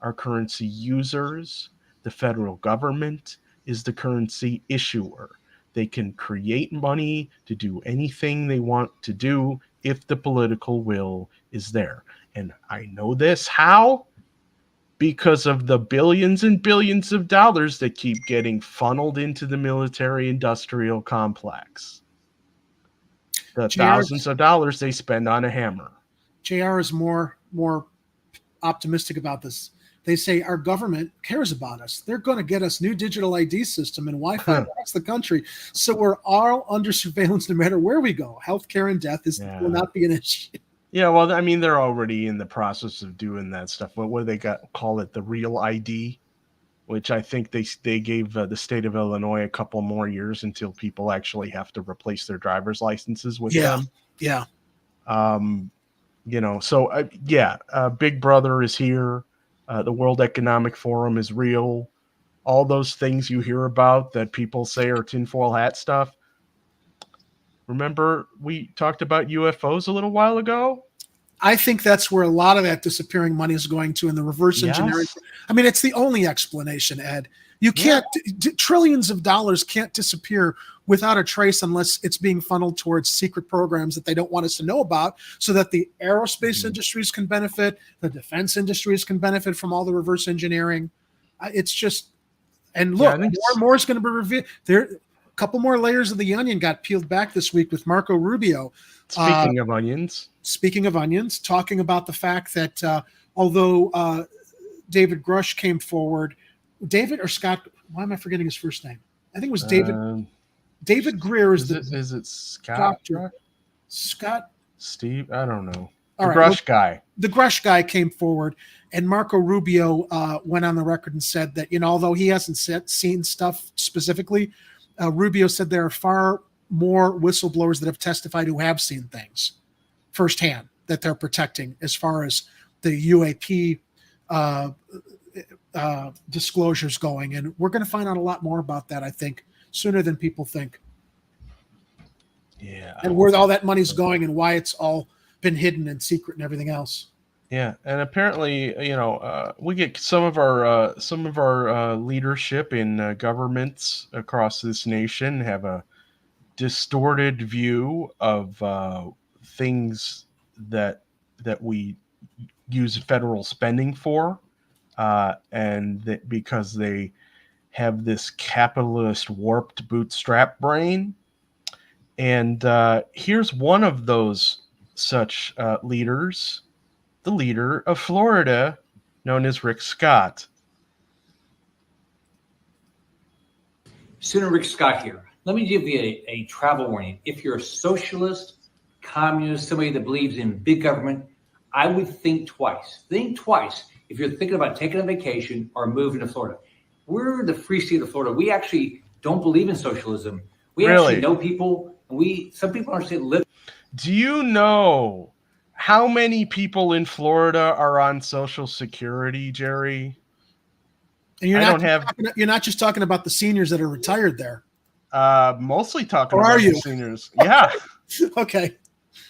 are currency users. The federal government is the currency issuer. They can create money to do anything they want to do if the political will is there. And I know this how? because of the billions and billions of dollars that keep getting funneled into the military-industrial complex. The thousands of dollars they spend on a hammer. JR is more optimistic about this. They say our government cares about us. They're going to get us new digital ID system and Wi-Fi across the country, so we're all under surveillance no matter where we go. Healthcare and death will not be an issue. Yeah, well, I mean, they're already in the process of doing that stuff. What do they call it? The real ID, which I think they gave the state of Illinois a couple more years until people actually have to replace their driver's licenses with them. Yeah. So Big Brother is here. The World Economic Forum is real. All those things you hear about that people say are tinfoil hat stuff. Remember we talked about UFOs a little while ago? I think that's where a lot of that disappearing money is going to in the reverse engineering. I mean, it's the only explanation, Ed. You can't, trillions of dollars can't disappear without a trace unless it's being funneled towards secret programs that they don't want us to know about, so that the aerospace industries can benefit, the defense industries can benefit from all the reverse engineering. It's just, and look, more and more is going to be revealed. There, a couple more layers of the onion got peeled back this week with Marco Rubio. Speaking of onions, talking about the fact that although David Grush came forward, David or Scott, why am I forgetting his first name? I think it was David. David Greer is it Scott? Doctor. Scott? Steve? I don't know. The Grush guy. The Grush guy came forward, and Marco Rubio went on the record and said that, although he hasn't seen stuff specifically, Rubio said there are far more whistleblowers that have testified who have seen things firsthand that they're protecting as far as the UAP disclosures going. And we're going to find out a lot more about that, I think, sooner than people think. Yeah. And where all that money's going and why it's all been hidden and secret and everything else. Yeah, and apparently, we get some of our leadership in governments across this nation have a distorted view of things that we use federal spending for, and because they have this capitalist warped bootstrap brain. And here's one of those such leaders, the leader of Florida, known as Rick Scott. Senator Rick Scott here. Let me give you a travel warning. If you're a socialist, communist, somebody that believes in big government, I would think twice. Think twice if you're thinking about taking a vacation or moving to Florida. We're the free state of Florida. We actually don't believe in socialism. We actually know people. Some people understand live. Do you know how many people in Florida are on Social Security, Jerry? And you're not just talking about the seniors that are retired there. Mostly talking about the seniors. Yeah. Okay.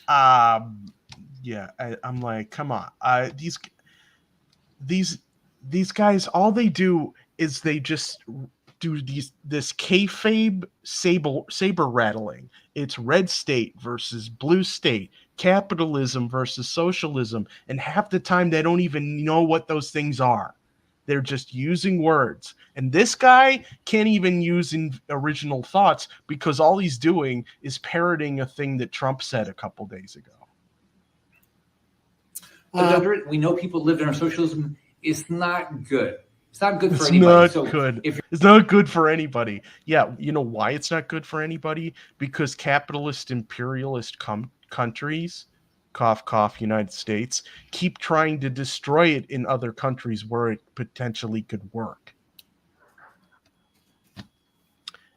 Yeah. I'm like, come on. These guys, all they do is they just do this kayfabe saber rattling. It's red state versus blue state, capitalism versus socialism, and half the time they don't even know what those things are. They're just using words. And this guy can't even use original thoughts because all he's doing is parroting a thing that Trump said a couple days ago. We know people lived in our socialism. It's not good. It's not good for anybody. It's not good for anybody. Yeah, you know why it's not good for anybody? Because capitalist imperialist countries, cough, cough, United States, keep trying to destroy it in other countries where it potentially could work.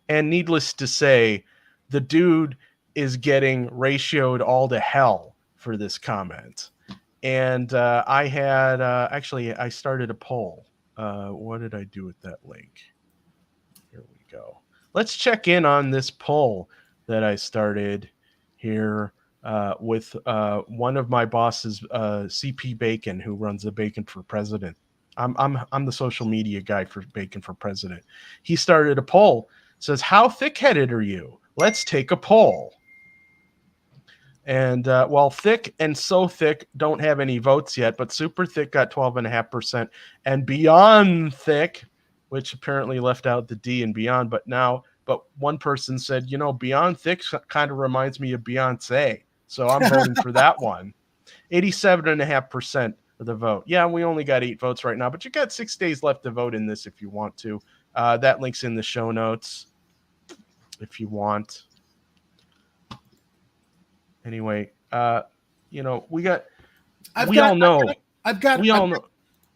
And needless to say, the dude is getting ratioed all to hell for this comment. And I started a poll. What did I do with that link? Here we go. Let's check in on this poll that I started here with one of my bosses, CP Bacon, who runs the Bacon for President. I'm the social media guy for Bacon for President. He started a poll. Says, how thick-headed are you? Let's take a poll. And while Thick and So Thick don't have any votes yet, but Super Thick got 12.5%, and Beyond Thick, which apparently left out the D in Beyond, but one person said, Beyond Thick kind of reminds me of Beyonce, so I'm voting for that one. 87.5% of the vote. Yeah, we only got 8 votes right now, but you got 6 days left to vote in this if you want to. That link's in the show notes if you want. Anyway, we all know.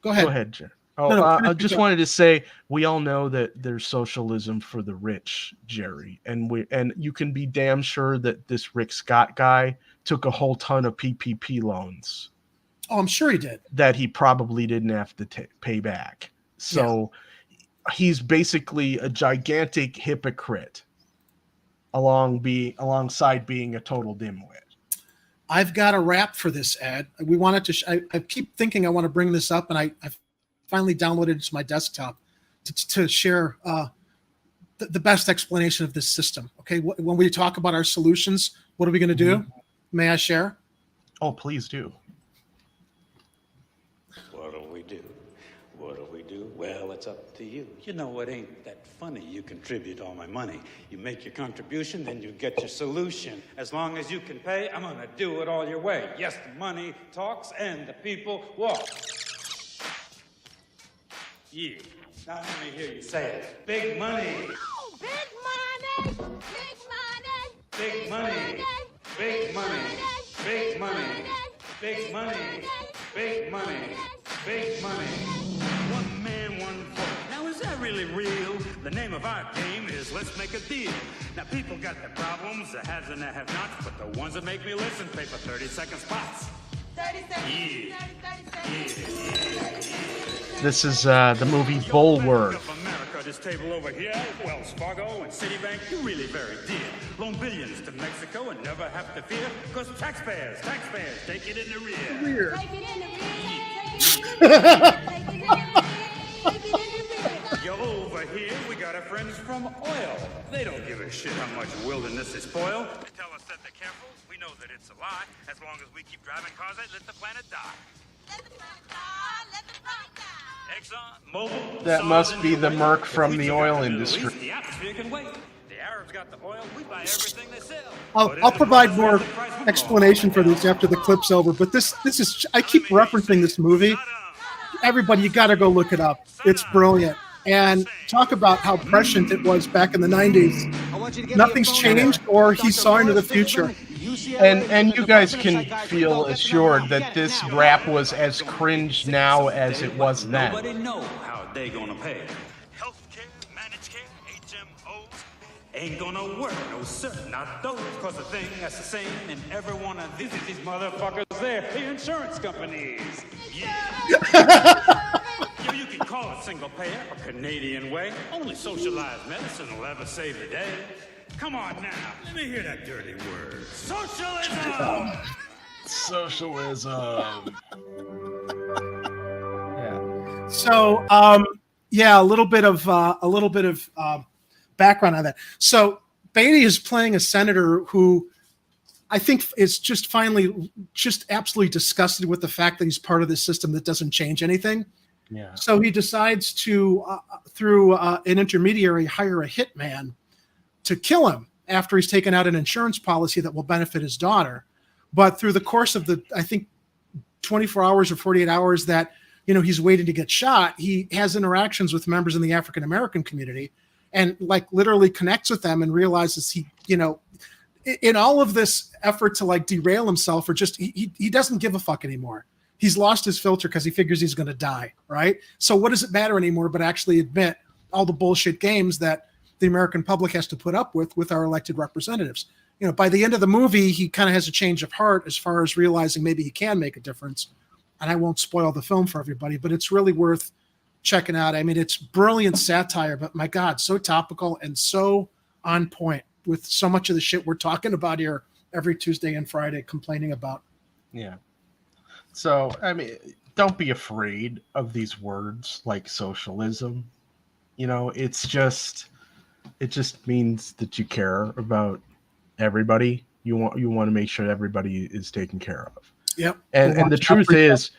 Go ahead, Jer. I just wanted to say we all know that there's socialism for the rich, Jerry, and you can be damn sure that this Rick Scott guy took a whole ton of PPP loans. Oh, I'm sure he did. That he probably didn't have to pay back. So he's basically a gigantic hypocrite alongside being a total dimwit. I've got a rap for this, Ed. We wanted to. I keep thinking I want to bring this up, and I've finally downloaded it to my desktop to share the best explanation of this system. Okay, when we talk about our solutions, what are we going to do? May I share? Oh, please do. What do we do? What do we do? Well, it's up to you. You know, it ain't that funny. You contribute all my money. You make your contribution, then you get your solution. As long as you can pay, I'm gonna do it all your way. Yes, the money talks and the people walk. Yeah. Now let me hear you say it. Big money. Oh, big money. Big money. Big money. Big money. Big money. Big money. Big money. One man, one vote. Now is that really real? The name of our game is Let's Make a Deal. Now people got their problems, the haves and the have-nots, but the ones that make me listen pay for 30-second spots. 30 seconds. Yeah. This is the movie Bulworth. America, this table over here, Wells Fargo and Citibank, you really very dear. Loan billions to Mexico and never have to fear, because taxpayers, take it in the rear. Take it in the rear. Yo, over here, we got our friends from oil. They don't give a shit how much wilderness is spoiled. They tell us that they're careful. We know that it's a lie. As long as we keep driving cars, they let the planet die. Let the planet die. Let the planet die. Exxon, Mobil. That must be the Merc from the oil industry. The atmosphere can wait. The Arabs got the oil. We buy everything they sell. I'll provide more explanation for this after the clip's over, but this is, I keep referencing this movie. Everybody, you got to go look it up. It's brilliant. And talk about how prescient it was back in the 90s. Nothing's changed, or he saw into the future. And you guys can feel assured that this rap was as cringe now as it was then. Nobody know how they gonna pay. Healthcare, managed care, HMOs ain't gonna work, no sir, not those. Cause the thing that's the same in every one of these motherfuckers there, the insurance companies. Yeah. You can call it single payer a Canadian way. Only socialized medicine will ever save the day. Come on now, let me hear that dirty word. Socialism! Socialism. Yeah. So, a little bit of background on that. So, Beatty is playing a senator who I think is just finally just absolutely disgusted with the fact that he's part of this system that doesn't change anything. Yeah. So he decides to, through an intermediary, hire a hitman to kill him after he's taken out an insurance policy that will benefit his daughter. But through the course of the, I think, 24 hours or 48 hours that, he's waiting to get shot, he has interactions with members in the African-American community and literally connects with them and realizes he, in all of this effort to derail himself or just, he doesn't give a fuck anymore. He's lost his filter because he figures he's going to die, right? So what does it matter anymore but actually admit all the bullshit games that the American public has to put up with our elected representatives? By the end of the movie, he kind of has a change of heart as far as realizing maybe he can make a difference. And I won't spoil the film for everybody, but it's really worth checking out. I mean, it's brilliant satire, but my God, so topical and so on point with so much of the shit we're talking about here every Tuesday and Friday complaining about. Yeah. So, I mean, don't be afraid of these words like socialism. It just means that you care about everybody You want to make sure everybody is taken care of. Yep. And the truth is,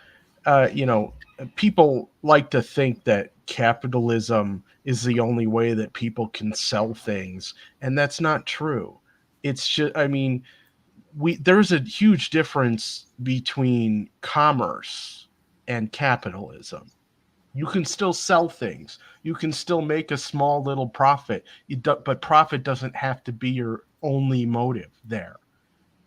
people like to think that capitalism is the only way that people can sell things, and that's not true. It's just, there's a huge difference between commerce and capitalism. You can still sell things. You can still make a small little profit. But profit doesn't have to be your only motive there.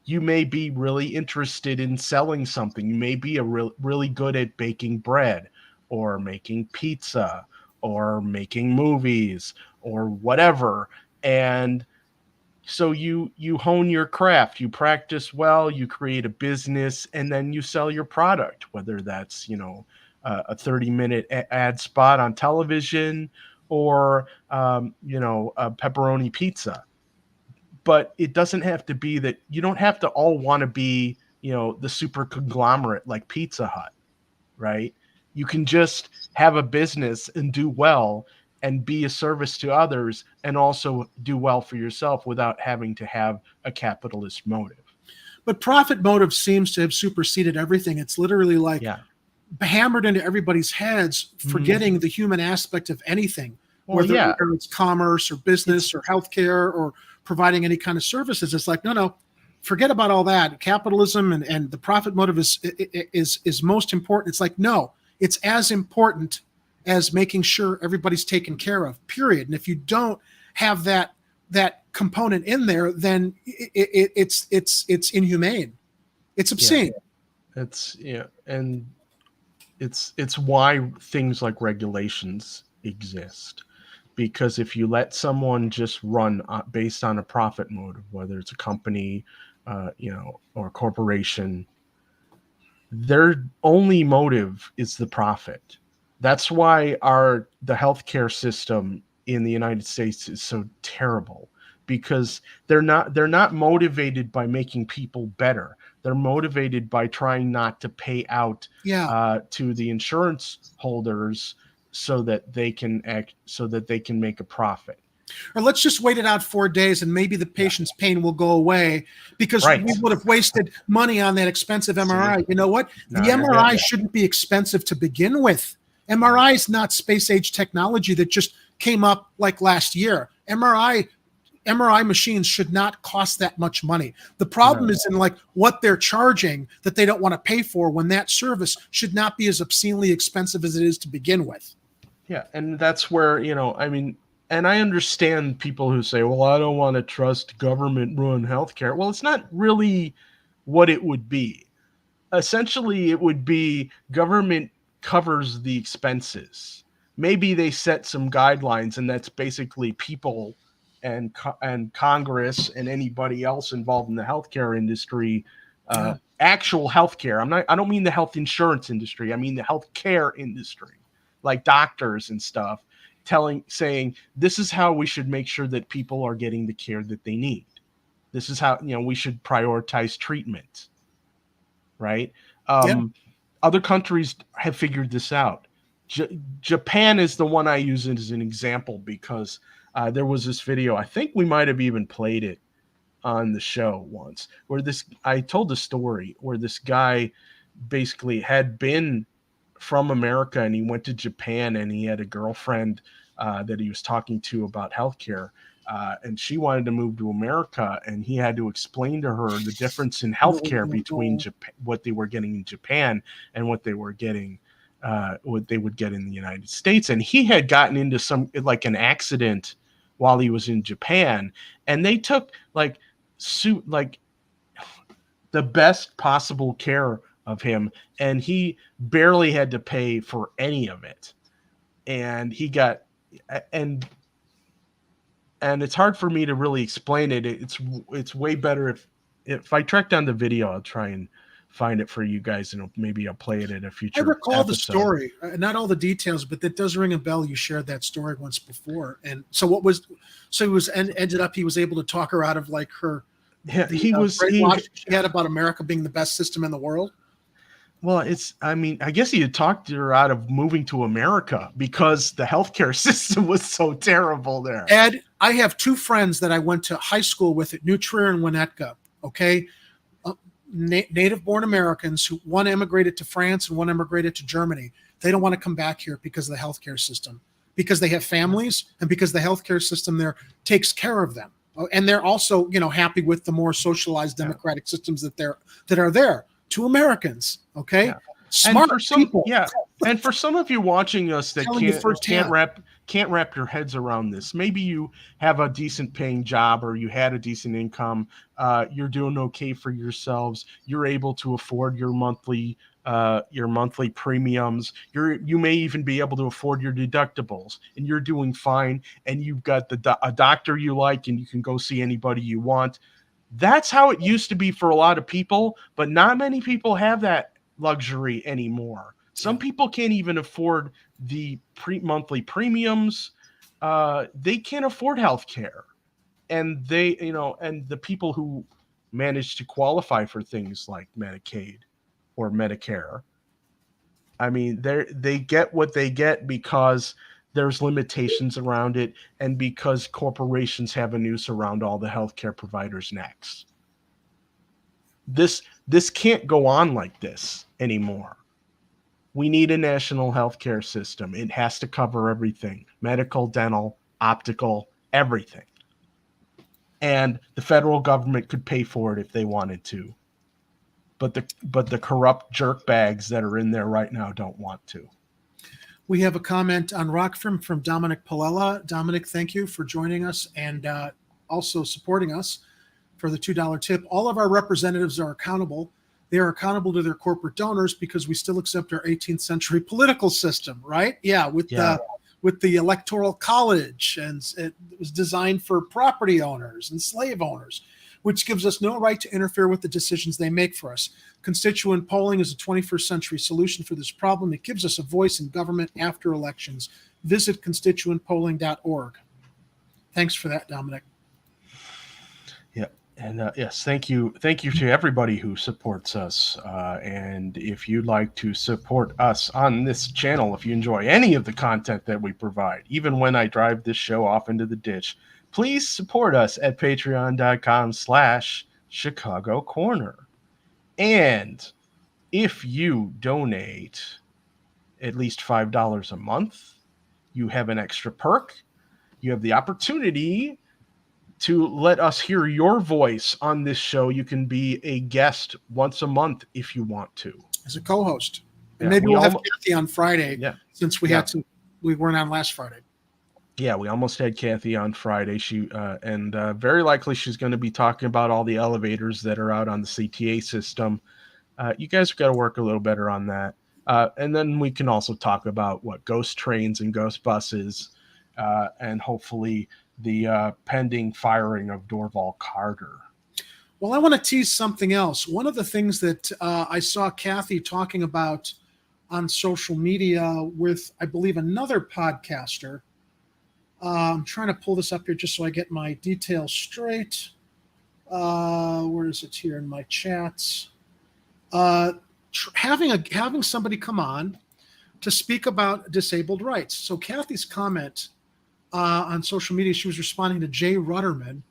You may be really interested in selling something. You may be really good at baking bread or making pizza or making movies or whatever. And so you hone your craft, you practice well, you create a business, and then you sell your product, whether that's, a 30-minute ad spot on television or, a pepperoni pizza. But it doesn't have to be that. You don't have to all want to be, the super conglomerate like Pizza Hut, right? You can just have a business and do well and be a service to others and also do well for yourself without having to have a capitalist motive. But profit motive seems to have superseded everything. It's literally like hammered into everybody's heads, forgetting the human aspect of anything, whether it's commerce or business or healthcare or providing any kind of services. It's like, no, forget about all that. Capitalism and the profit motive is most important. It's like, no, it's as important as making sure everybody's taken care of, period. And if you don't have that component in there, then it's inhumane. It's obscene. And it's why things like regulations exist. Because if you let someone just run based on a profit motive, whether it's a company, or a corporation, their only motive is the profit. That's why the healthcare system in the United States is so terrible, because they're not motivated by making people better. They're motivated by trying not to pay out to the insurance holders so that they can make a profit. Or let's just wait it out 4 days and maybe the patient's pain will go away because we would have wasted money on that expensive MRI. You know what? The MRI shouldn't be expensive to begin with. MRI is not space age technology that just came up like last year. MRI machines should not cost that much money. The problem is in like what they're charging that they don't want to pay for, when that service should not be as obscenely expensive as it is to begin with. Yeah, and that's where, and I understand people who say, well, I don't want to trust government-run healthcare. Well, it's not really what it would be. Essentially, it would be government covers the expenses. Maybe they set some guidelines, and that's basically people and Congress and anybody else involved in the healthcare industry, actual healthcare. I don't mean the health insurance industry. I mean the healthcare industry, like doctors and stuff, saying this is how we should make sure that people are getting the care that they need. This is how, we should prioritize treatment, right? Other countries have figured this out. Japan is the one I use as an example because there was this video, I think we might have even played it on the show once, where I told the story where this guy basically had been from America and he went to Japan and he had a girlfriend that he was talking to about healthcare. And she wanted to move to America, and he had to explain to her the difference in healthcare between what they were getting in Japan and what they would get in the United States. And he had gotten into an accident while he was in Japan, and they took the best possible care of him, and he barely had to pay for any of it. And he got and it's hard for me to really explain it. It's way better if I track down the video. I'll try and find it for you guys, and maybe I'll play it at a future. I recall episode. The story, not all the details, but that does ring a bell. You shared that story once before, and so he was ended up. He was able to talk her out of like her. Yeah, he had about America being the best system in the world. Well, I guess he had talked her out of moving to America because the healthcare system was so terrible there. Ed, I have two friends that I went to high school with at New Trier and Winnetka. Okay. Native-born Americans who one emigrated to France and one emigrated to Germany. They don't want to come back here because of the healthcare system, because they have families and because the healthcare system there takes care of them. And they're also, happy with the more socialized democratic systems that are there to Americans. Okay. Yeah. Smart people. Yeah. And for some of you watching us that Telling you can't wrap your heads around this, maybe you have a decent paying job or you had a decent income, you're doing okay for yourselves, you're able to afford your monthly premiums, you may even be able to afford your deductibles, and you're doing fine, and you've got a doctor you like, and you can go see anybody you want. That's how it used to be for a lot of people, but not many people have that luxury anymore. Some people can't even afford the monthly premiums. They can't afford health care. And and the people who manage to qualify for things like Medicaid or Medicare, I mean, they get what they get because there's limitations around it and because corporations have a noose around all the healthcare providers' necks. This can't go on like this anymore. We need a national healthcare system. It has to cover everything: medical, dental, optical, everything. And the federal government could pay for it if they wanted to. But the corrupt jerk bags that are in there right now don't want to. We have a comment on Rockford from Dominic Palella. Dominic, thank you for joining us and also supporting us for the $2 tip. All of our representatives are accountable. They are accountable to their corporate donors because we still accept our 18th century political system, right? Yeah, with the Electoral College, and it was designed for property owners and slave owners, which gives us no right to interfere with the decisions they make for us. Constituent polling is a 21st century solution for this problem. It gives us a voice in government after elections. Visit constituentpolling.org. Thanks for that, Dominic. Yeah. And yes, thank you to everybody who supports us. And if you'd like to support us on this channel, if you enjoy any of the content that we provide, even when I drive this show off into the ditch, please support us at patreon.com/Chicago Corner. And if you donate at least $5 a month, you have an extra perk. You have the opportunity to let us hear your voice on this show. You can be a guest once a month if you want to. As a co-host. And maybe we'll have Kathy on Friday since we weren't on last Friday. Yeah, we almost had Kathy on Friday. She very likely she's going to be talking about all the elevators that are out on the CTA system. You guys have got to work a little better on that. And then we can also talk about ghost trains and ghost buses, and hopefully the pending firing of Dorval Carter. Well, I want to tease something else. One of the things that I saw Kathy talking about on social media with, I believe, another podcaster. I'm trying to pull this up here just so I get my details straight. Where is it here in my chats? Having somebody come on to speak about disabled rights. So Kathy's comment on social media, she was responding to Jay Rudderman.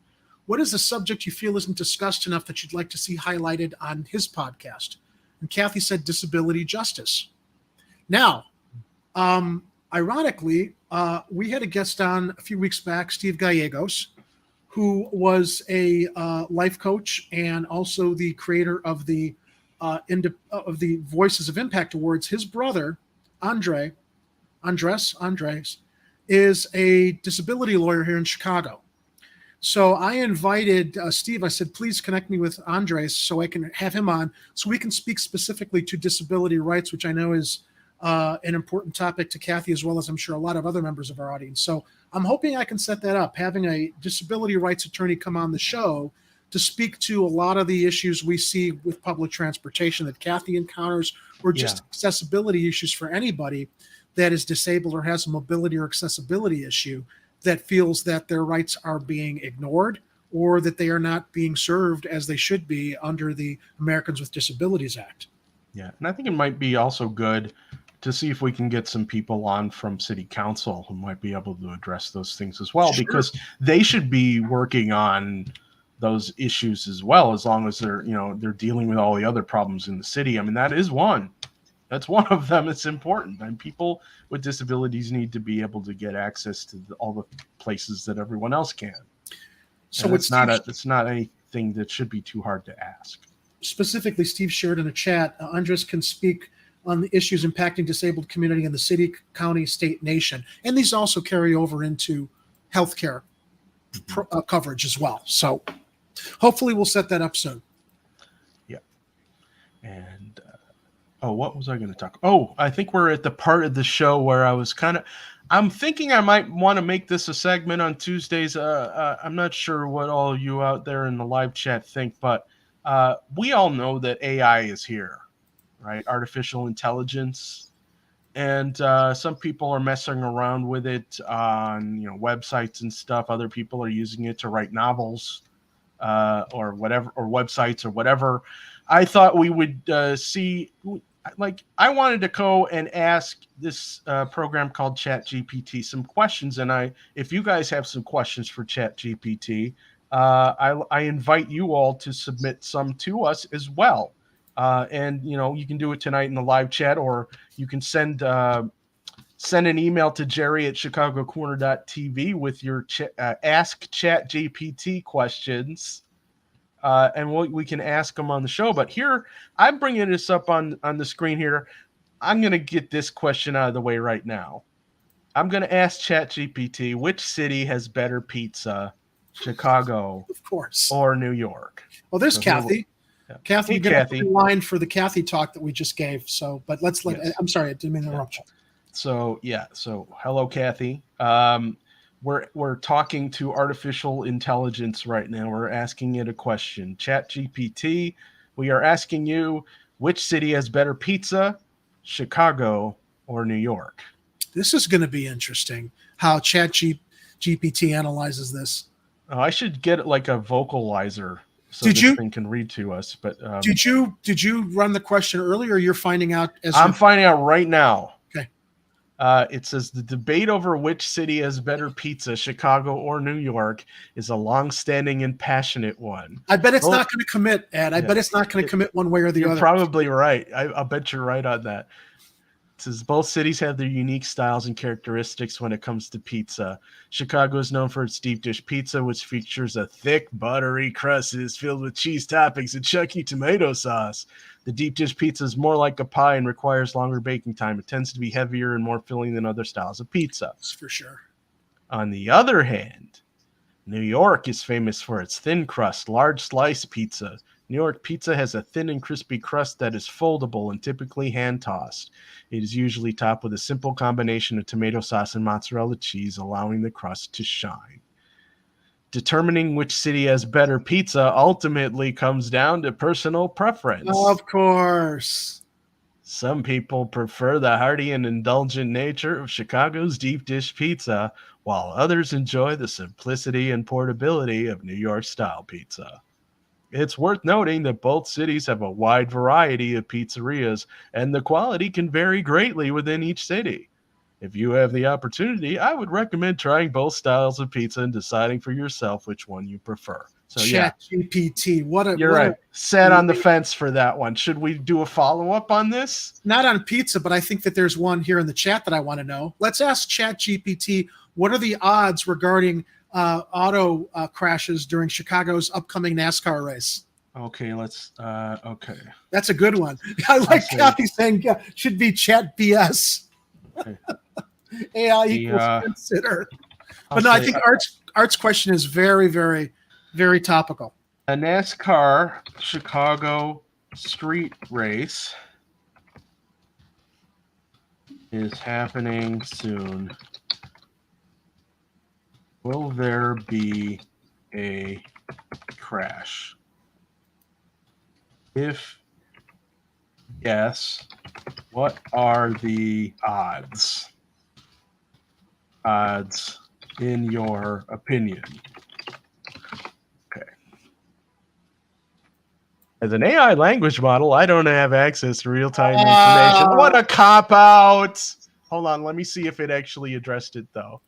What is a subject you feel isn't discussed enough that you'd like to see highlighted on his podcast? And Kathy said disability justice. Now, ironically, we had a guest on a few weeks back, Steve Gallegos, who was a life coach and also the creator of the Voices of Impact Awards. His brother, Andres, is a disability lawyer here in Chicago. So I invited Steve. I said, please connect me with Andres so I can have him on so we can speak specifically to disability rights, which I know is an important topic to Kathy, as well as I'm sure a lot of other members of our audience. So I'm hoping I can set that up, having a disability rights attorney come on the show to speak to a lot of the issues we see with public transportation that Kathy encounters, or just accessibility issues for anybody that is disabled or has a mobility or accessibility issue that feels that their rights are being ignored or that they are not being served as they should be under the Americans with Disabilities Act. Yeah, and I think it might be also good to see if we can get some people on from city council who might be able to address those things as well, because they should be working on those issues as well, as long as they're dealing with all the other problems in the city. I mean, that is one. That's one of them. It's important, and people with disabilities need to be able to get access to all the places that everyone else can. So it's not anything that should be too hard to ask. Specifically, Steve shared in a chat, Andres can speak on the issues impacting disabled community in the city, county, state, nation. And these also carry over into healthcare coverage as well. So hopefully we'll set that up soon. Yeah. And, what was I going to talk? Oh, I think we're at the part of the show where I'm thinking I might want to make this a segment on Tuesdays. I'm not sure what all you out there in the live chat think, but we all know that AI is here, right? Artificial intelligence. And some people are messing around with it on websites and stuff. Other people are using it to write novels or whatever, or websites or whatever. I thought we would see, I wanted to go and ask this program called ChatGPT some questions. And if you guys have some questions for ChatGPT, I invite you all to submit some to us as well. And you can do it tonight in the live chat, or you can send an email to jerry@chicagocorner.tv with your Ask ChatGPT questions, and we can ask them on the show. But here, I'm bringing this up on the screen here. I'm going to get this question out of the way right now. I'm going to ask ChatGPT, which city has better pizza, Chicago, of course, or New York? Well, there's Kathy. Yeah. Kathy, hey, you get a line for the Kathy talk that we just gave. So, but let's let. Yes. I'm sorry, I didn't mean to interrupt you. So hello, Kathy. We're talking to artificial intelligence right now. We're asking it a question. ChatGPT, we are asking you, which city has better pizza, Chicago or New York? This is going to be interesting. How ChatGPT analyzes this. Oh, I should get like a vocalizer. So this thing can read to us, but did you run the question earlier? Or you're finding out I'm finding out right now. Okay. It says the debate over which city has better pizza, Chicago or New York, is a long-standing and passionate one. I bet it's not going to commit, Ed. I bet it's not going to commit one way or the other. You're probably right. I'll bet you're right on that. It says both cities have their unique styles and characteristics when it comes to pizza. Chicago is known for its deep dish pizza, which features a thick, buttery crust that is filled with cheese toppings and chunky tomato sauce. The deep dish pizza is more like a pie and requires longer baking time. It tends to be heavier and more filling than other styles of pizza. That's for sure. On the other hand, New York is famous for its thin crust, large slice pizza. New York pizza has a thin and crispy crust that is foldable and typically hand-tossed. It is usually topped with a simple combination of tomato sauce and mozzarella cheese, allowing the crust to shine. Determining which city has better pizza ultimately comes down to personal preference. Of course. Some people prefer the hearty and indulgent nature of Chicago's deep dish pizza, while others enjoy the simplicity and portability of New York-style pizza. It's worth noting that both cities have a wide variety of pizzerias, and the quality can vary greatly within each city. If you have the opportunity, I would recommend trying both styles of pizza and deciding for yourself which one you prefer. So ChatGPT, you're right. Sat on the fence for that one. Should we do a follow-up on this? Not on pizza, but I think that there's one here in the chat that I want to know. Let's ask ChatGPT, what are the odds regarding auto crashes during Chicago's upcoming NASCAR race? Okay, okay. That's a good one. I like Kathy saying should be Chat BS. Okay. AI equals consider. But no, I think Art's question is very, very, very topical. A NASCAR Chicago street race is happening soon. Will there be a crash? If yes, what are the odds? Odds in your opinion? Okay. As an AI language model, I don't have access to real-time information. What a cop-out! Hold on, let me see if it actually addressed it, though.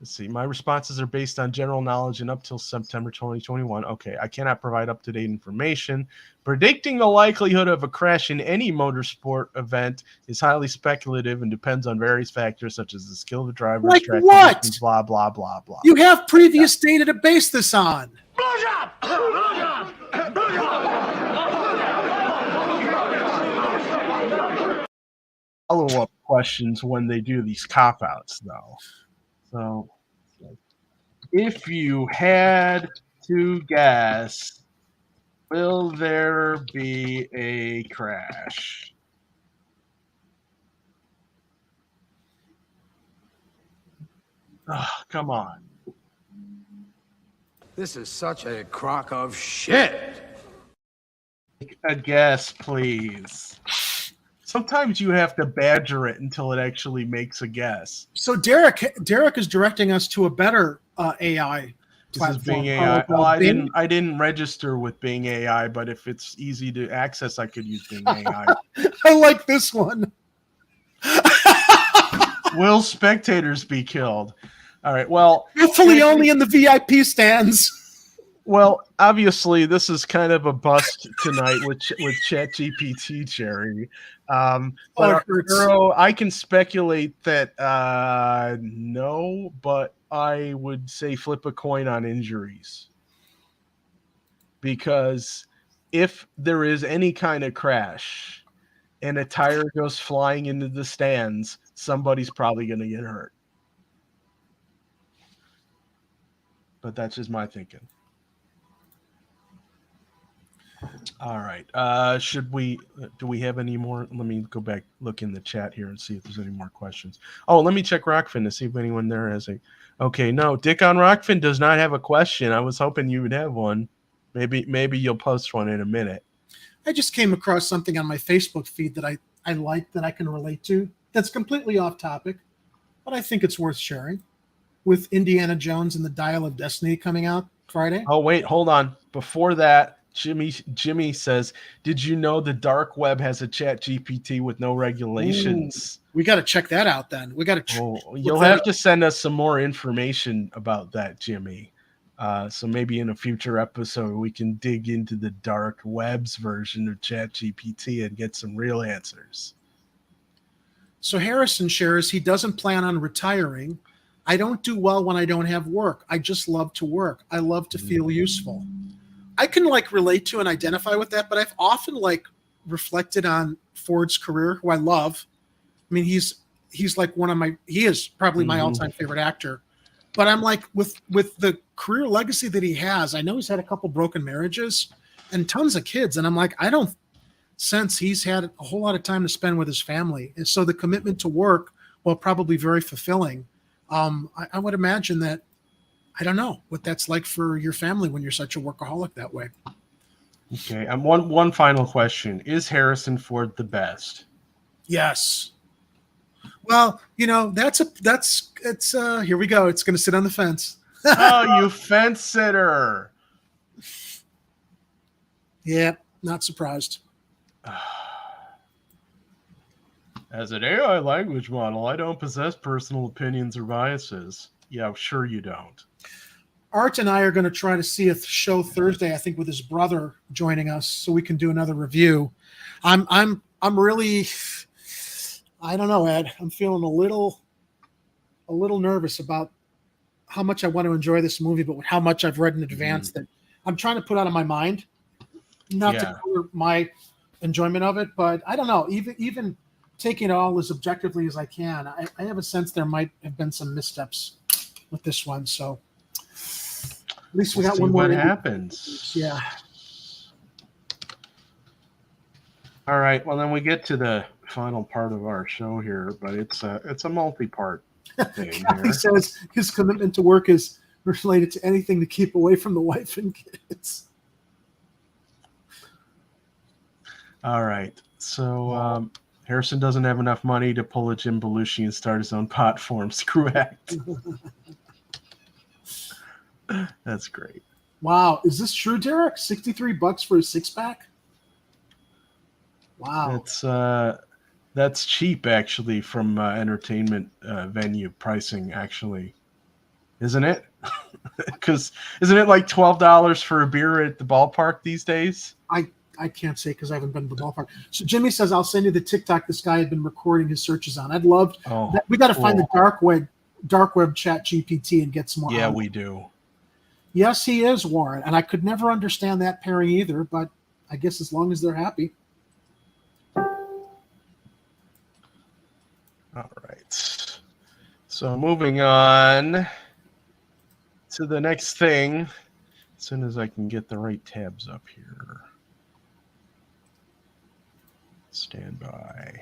Let's see. My responses are based on general knowledge and up till September 2021. Okay, I cannot provide up-to-date information. Predicting the likelihood of a crash in any motorsport event is highly speculative and depends on various factors such as the skill of the driver, Like track what? conditions, blah, blah, blah, blah. You have previous data to base this on. Follow-up questions when they do these cop-outs, though. So, if you had to guess, will there be a crash? Oh, come on. This is such a crock of shit. Take a guess, please. Sometimes you have to badger it until it actually makes a guess. So Derek is directing us to a better AI This platform. is Bing AI. Well, I didn't register with Bing AI, but if it's easy to access, I could use Bing AI. I like this one. Will spectators be killed? All right. Well, hopefully only in the VIP stands. Well, obviously, this is kind of a bust tonight with ChatGPT, Jerry. But Arturo, I can speculate that no, but I would say flip a coin on injuries. Because if there is any kind of crash and a tire goes flying into the stands, somebody's probably going to get hurt. But that's just my thinking. All right. Do we have any more? Let me go back, look in the chat here and see if there's any more questions. Oh, let me check Rockfin to see if anyone there has a. Okay, no, Dick on Rockfin does not have a question. I was hoping you would have one. Maybe you'll post one in a minute. I just came across something on my Facebook feed that I like, that I can relate to. That's completely off topic, but I think it's worth sharing. With Indiana Jones and the Dial of Destiny coming out Friday. Oh, wait, hold on. Before that, Jimmy says, did you know the dark web has a Chat GPT with no regulations? Ooh, we got to check that out then. We got to. You'll have to send us some more information about that, Jimmy. So maybe in a future episode, we can dig into the dark web's version of Chat GPT and get some real answers. So Harrison shares he doesn't plan on retiring. I don't do well when I don't have work. I just love to work. I love to feel useful. I can relate to and identify with that, but I've often reflected on Ford's career, who I love. I mean, he's like he is probably my all-time favorite actor. But I'm with the career legacy that he has, I know he's had a couple broken marriages and tons of kids. And I'm I don't sense he's had a whole lot of time to spend with his family. And so the commitment to work, while probably very fulfilling, I would imagine that, I don't know what that's like for your family when you're such a workaholic that way. Okay. And one final question. Is Harrison Ford the best? Yes. Well, it's here we go. It's going to sit on the fence. Oh, you fence sitter. Yeah. Not surprised. As an AI language model, I don't possess personal opinions or biases. Yeah, sure you don't. Art and I are going to try to see a show Thursday, I think, with his brother joining us, so we can do another review. I'm really, I don't know, Ed. I'm feeling a little nervous about how much I want to enjoy this movie, but with how much I've read in advance that I'm trying to put out of my mind, not to clear my enjoyment of it. But I don't know, even taking it all as objectively as I can, I have a sense there might have been some missteps with this one. So at least we got one more. What happens? Yeah. All right. Well, then we get to the final part of our show here, but it's a multi-part thing. He says his commitment to work is related to anything to keep away from the wife and kids. All right. So Harrison doesn't have enough money to pull a Jim Belushi and start his own platform. Correct. That's great. Wow. Is this true, Derek? $63 for a six-pack? Wow. That's cheap, actually, from entertainment venue pricing, actually. isn't it? Because isn't it like $12 for a beer at the ballpark these days? I can't say because I haven't been to the ballpark. So Jimmy says, I'll send you the TikTok this guy had been recording his searches on. I'd love that. We got to find the dark web chat GPT and get some more. Yeah, we do. Yes, he is, Warren. And I could never understand that pairing either, but I guess as long as they're happy. All right. So moving on to the next thing, as soon as I can get the right tabs up here. Stand by.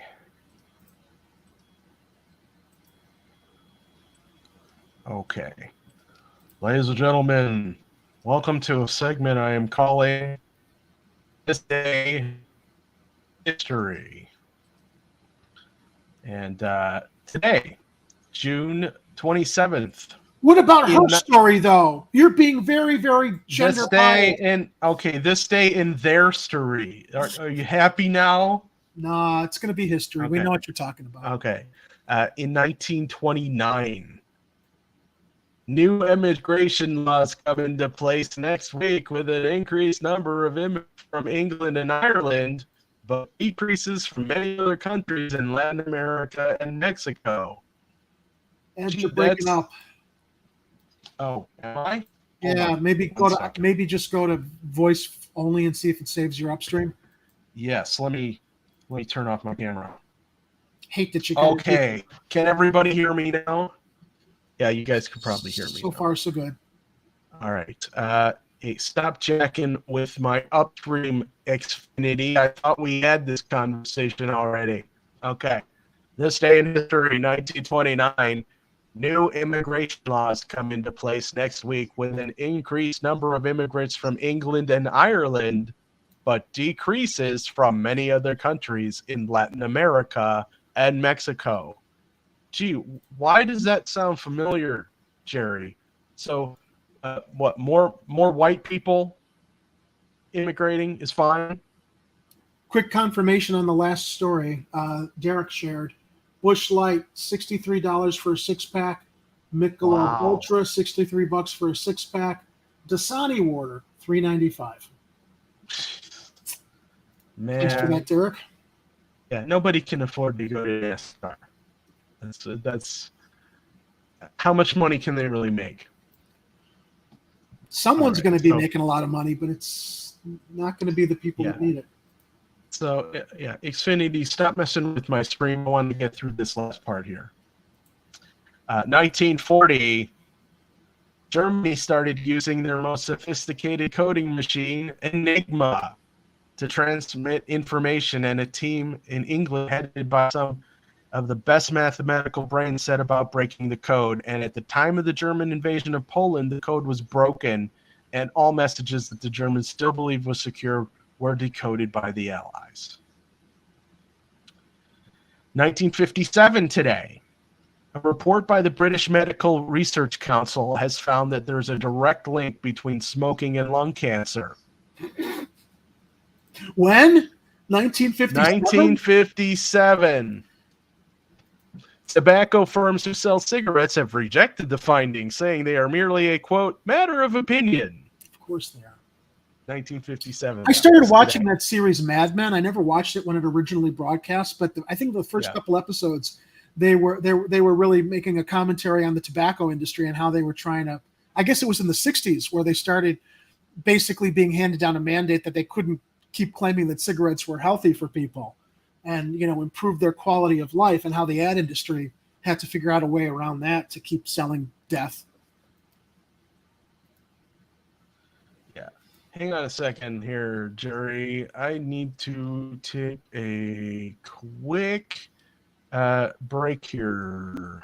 Okay. Ladies and gentlemen, welcome to a segment I am calling This Day History. And today, June 27th. What about her story, though? You're being very, very gender biased. This day in their story. Are you happy now? No, it's going to be history. Okay. We know what you're talking about. Okay. In 1929, new immigration laws come into place next week with an increased number of immigrants from England and Ireland, but decreases from many other countries in Latin America and Mexico. And you're breaking up. Oh, am I? Yeah, maybe just go to voice only and see if it saves your upstream. Yes, let me turn off my camera. Hate that you. Okay, can everybody hear me now? Yeah, you guys could probably hear me. So far, so good. All right. Stop jacking with my upstream Xfinity. I thought we had this conversation already. Okay. This day in history, 1929, new immigration laws come into place next week with an increased number of immigrants from England and Ireland, but decreases from many other countries in Latin America and Mexico. Gee, why does that sound familiar, Jerry? So, more white people immigrating is fine? Quick confirmation on the last story. Derek shared. Busch Light, $63 for a 6-pack. Michelob Ultra, $63 for a 6-pack. Dasani Water, $3.95. Man, thanks for that, Derek. Yeah, nobody can afford to go to NASCAR. That's how much money can they really make? Someone's going to be making a lot of money, but it's not going to be the people that need it. So, yeah, Xfinity, stop messing with my screen. I want to get through this last part here. 1940, Germany started using their most sophisticated coding machine, Enigma, to transmit information, and a team in England headed by some of the best mathematical brains set about breaking the code. And at the time of the German invasion of Poland, the code was broken, and all messages that the Germans still believed was secure were decoded by the Allies. 1957 today. A report by the British Medical Research Council has found that there's a direct link between smoking and lung cancer. When? 1957? 1957. Tobacco firms who sell cigarettes have rejected the findings, saying they are merely a, quote, matter of opinion. Of course they are. 1957. I started watching that series Mad Men. I never watched it when it originally broadcast, but I think the first couple episodes, they were really making a commentary on the tobacco industry and how they were trying to, I guess it was in the 60s where they started basically being handed down a mandate that they couldn't keep claiming that cigarettes were healthy for people and, improve their quality of life, and how the ad industry had to figure out a way around that to keep selling death. Yeah. Hang on a second here, Jerry. I need to take a quick break here.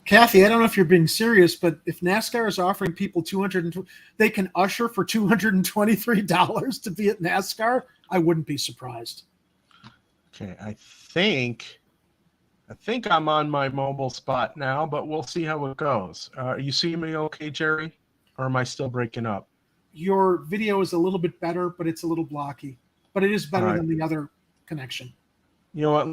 Kathy, I don't know if you're being serious, but if NASCAR is offering people they can usher for $223 to be at NASCAR, I wouldn't be surprised. Okay, I think I'm on my mobile spot now, but we'll see how it goes. You see me okay, Jerry? Or am I still breaking up? Your video is a little bit better, but it's a little blocky. But it is better than the other connection. You know what?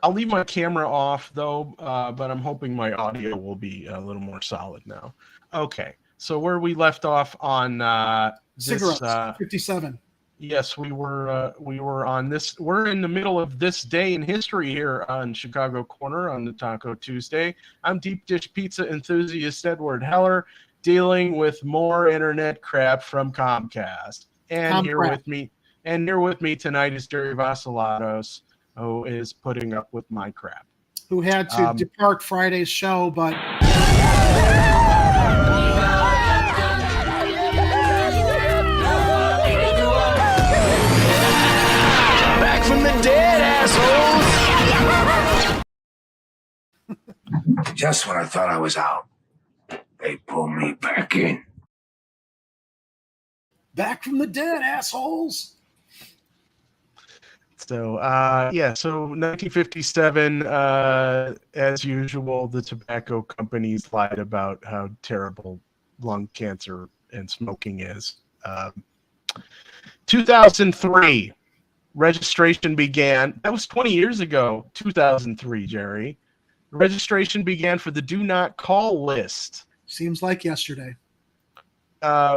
I'll leave my camera off though, but I'm hoping my audio will be a little more solid now. Okay, so where we left off on Cigarettes, 57. Yes, we were on this. We're in the middle of this day in history here on Chicago Corner on the Taco Tuesday. I'm deep dish pizza enthusiast Edward Heller, dealing with more internet crap from Comcast. And here with me tonight is Jerry Vasilatos, who is putting up with my crap. Who had to depart Friday's show, but Back from the dead, assholes! Just when I thought I was out, they pulled me back in. Back from the dead, assholes! So, so 1957, as usual, the tobacco companies lied about how terrible lung cancer and smoking is. 2003, registration began. That was 20 years ago, 2003, Jerry. Registration began for the Do Not Call list. Seems like yesterday.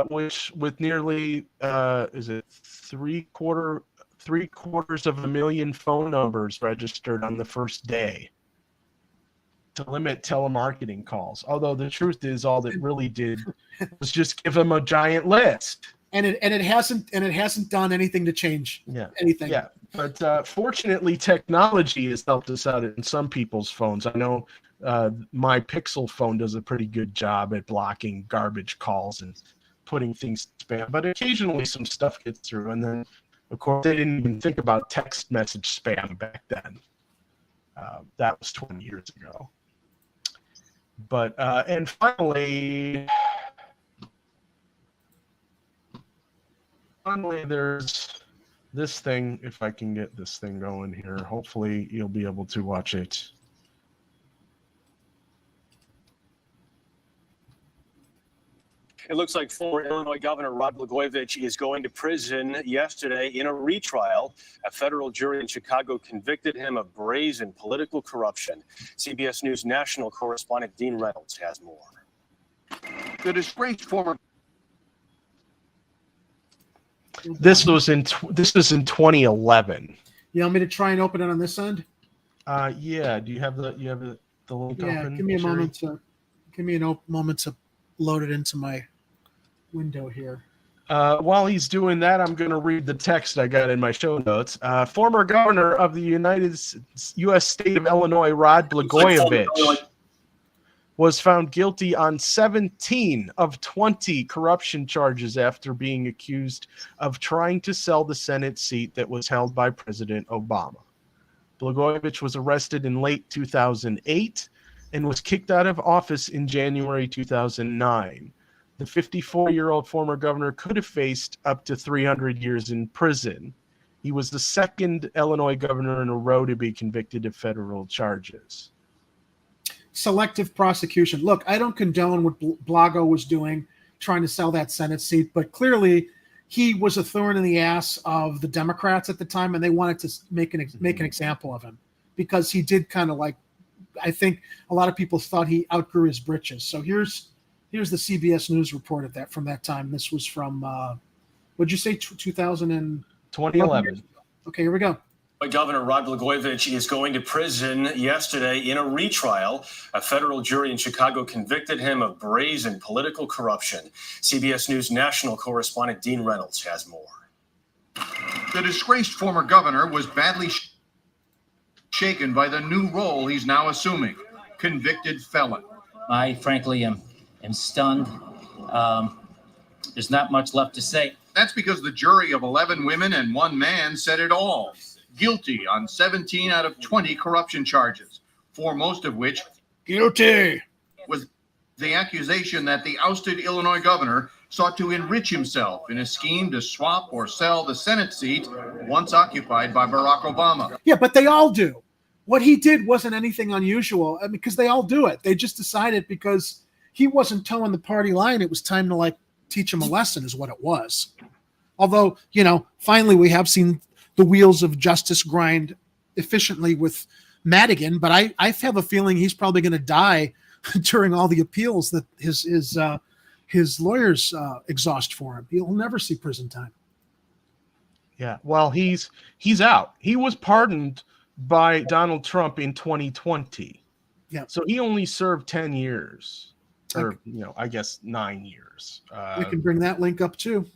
Which with nearly, three-quarters of a million phone numbers registered on the first day to limit telemarketing calls. Although the truth is, all that really did was just give them a giant list. And it hasn't done anything to change anything. Yeah, but fortunately, technology has helped us out in some people's phones. I know my Pixel phone does a pretty good job at blocking garbage calls and putting things in spam. But occasionally, some stuff gets through, and then. Of course, they didn't even think about text message spam back then. That was 20 years ago. But, and finally, there's this thing. If I can get this thing going here, hopefully you'll be able to watch it. It looks like former Illinois Governor Rod Blagojevich is going to prison yesterday in a retrial. A federal jury in Chicago convicted him of brazen political corruption. CBS News national correspondent Dean Reynolds has more. The disgraced former. This was in 2011. You want me to try and open it on this end? Yeah. Do you have the link open? Give me a moment to load it into my window here. While he's doing that, I'm going to read the text I got in my show notes. Former governor of the U.S. state of Illinois, Rod Blagojevich, was found guilty on 17 of 20 corruption charges after being accused of trying to sell the Senate seat that was held by President Obama. Blagojevich was arrested in late 2008 and was kicked out of office in January 2009. The 54-year-old former governor could have faced up to 300 years in prison. He was the second Illinois governor in a row to be convicted of federal charges. Selective prosecution. Look, I don't condone what Blago was doing, trying to sell that Senate seat, but clearly he was a thorn in the ass of the Democrats at the time, and they wanted to make an example of him because he did kind of like, I think a lot of people thought he outgrew his britches. So here's the CBS News report of that from that time. This was from, what'd you say, 2011. Okay, here we go. Governor Rod Blagojevich is going to prison yesterday in a retrial. A federal jury in Chicago convicted him of brazen political corruption. CBS News national correspondent Dean Reynolds has more. The disgraced former governor was badly shaken by the new role he's now assuming, convicted felon. I frankly am stunned. There's not much left to say. That's because the jury of 11 women and 1 man said it all. Guilty on 17 out of 20 corruption charges, foremost of which guilty was the accusation that the ousted Illinois governor sought to enrich himself in a scheme to swap or sell the Senate seat once occupied by Barack Obama. Yeah, but they all do. What he did wasn't anything unusual because they all do it. They just decided because he wasn't towing the party line, it was time to like teach him a lesson is what it was. Although, finally we have seen the wheels of justice grind efficiently with Madigan, but I have a feeling he's probably going to die during all the appeals that his lawyers exhaust for him. He'll never see prison time. Yeah, well, he's out. He was pardoned by Donald Trump in 2020. Yeah. So he only served 10 years, or I guess 9 years. We can bring that link up too.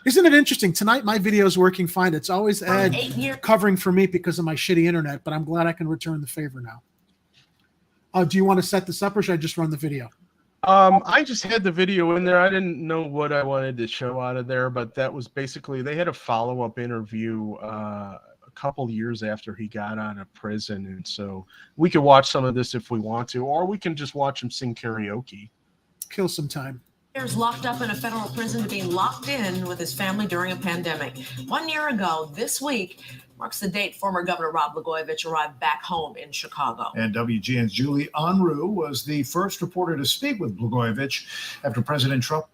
Isn't it interesting? Tonight, my video is working fine. It's always ad covering for me because of my shitty internet, but I'm glad I can return the favor now. Do you want to set this up or should I just run the video? I just had the video in there. I didn't know what I wanted to show out of there, but that was basically, they had a follow-up interview a couple years after he got out of prison. And so we could watch some of this if we want to, or we can just watch him sing karaoke. Kill some time. Locked up in a federal prison to being locked in with his family during a pandemic. 1 year ago, this week, marks the date former Governor Rod Blagojevich arrived back home in Chicago. And WGN's Julie Unruh was the first reporter to speak with Blagojevich after President Trump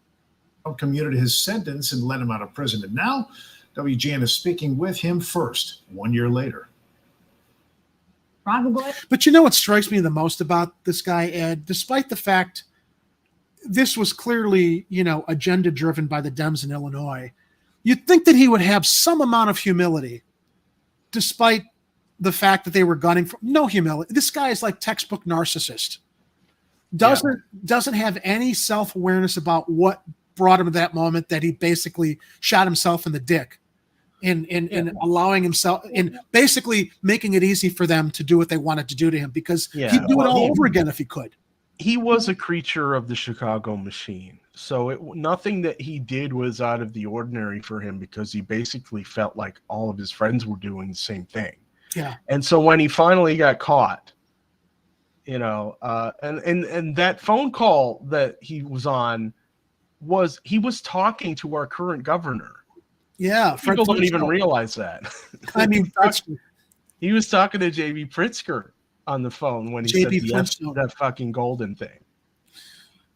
commuted his sentence and let him out of prison. And now WGN is speaking with him first, 1 year later. Rod Blagojevich. But you know what strikes me the most about this guy, Ed? Despite the fact this was clearly, agenda driven by the Dems in Illinois, you'd think that he would have some amount of humility, despite the fact that they were gunning for no humility. This guy is like textbook narcissist. Doesn't have any self-awareness about what brought him to that moment that he basically shot himself in the dick in allowing himself in basically making it easy for them to do what they wanted to do to him because he'd do it all over again if he could. He was a creature of the Chicago machine. So nothing that he did was out of the ordinary for him because he basically felt like all of his friends were doing the same thing. Yeah. And so when he finally got caught, and that phone call that he was on he was talking to our current governor. Yeah. People don't even realize that. I mean, he was talking to J.B. Pritzker on the phone when he said that fucking golden thing.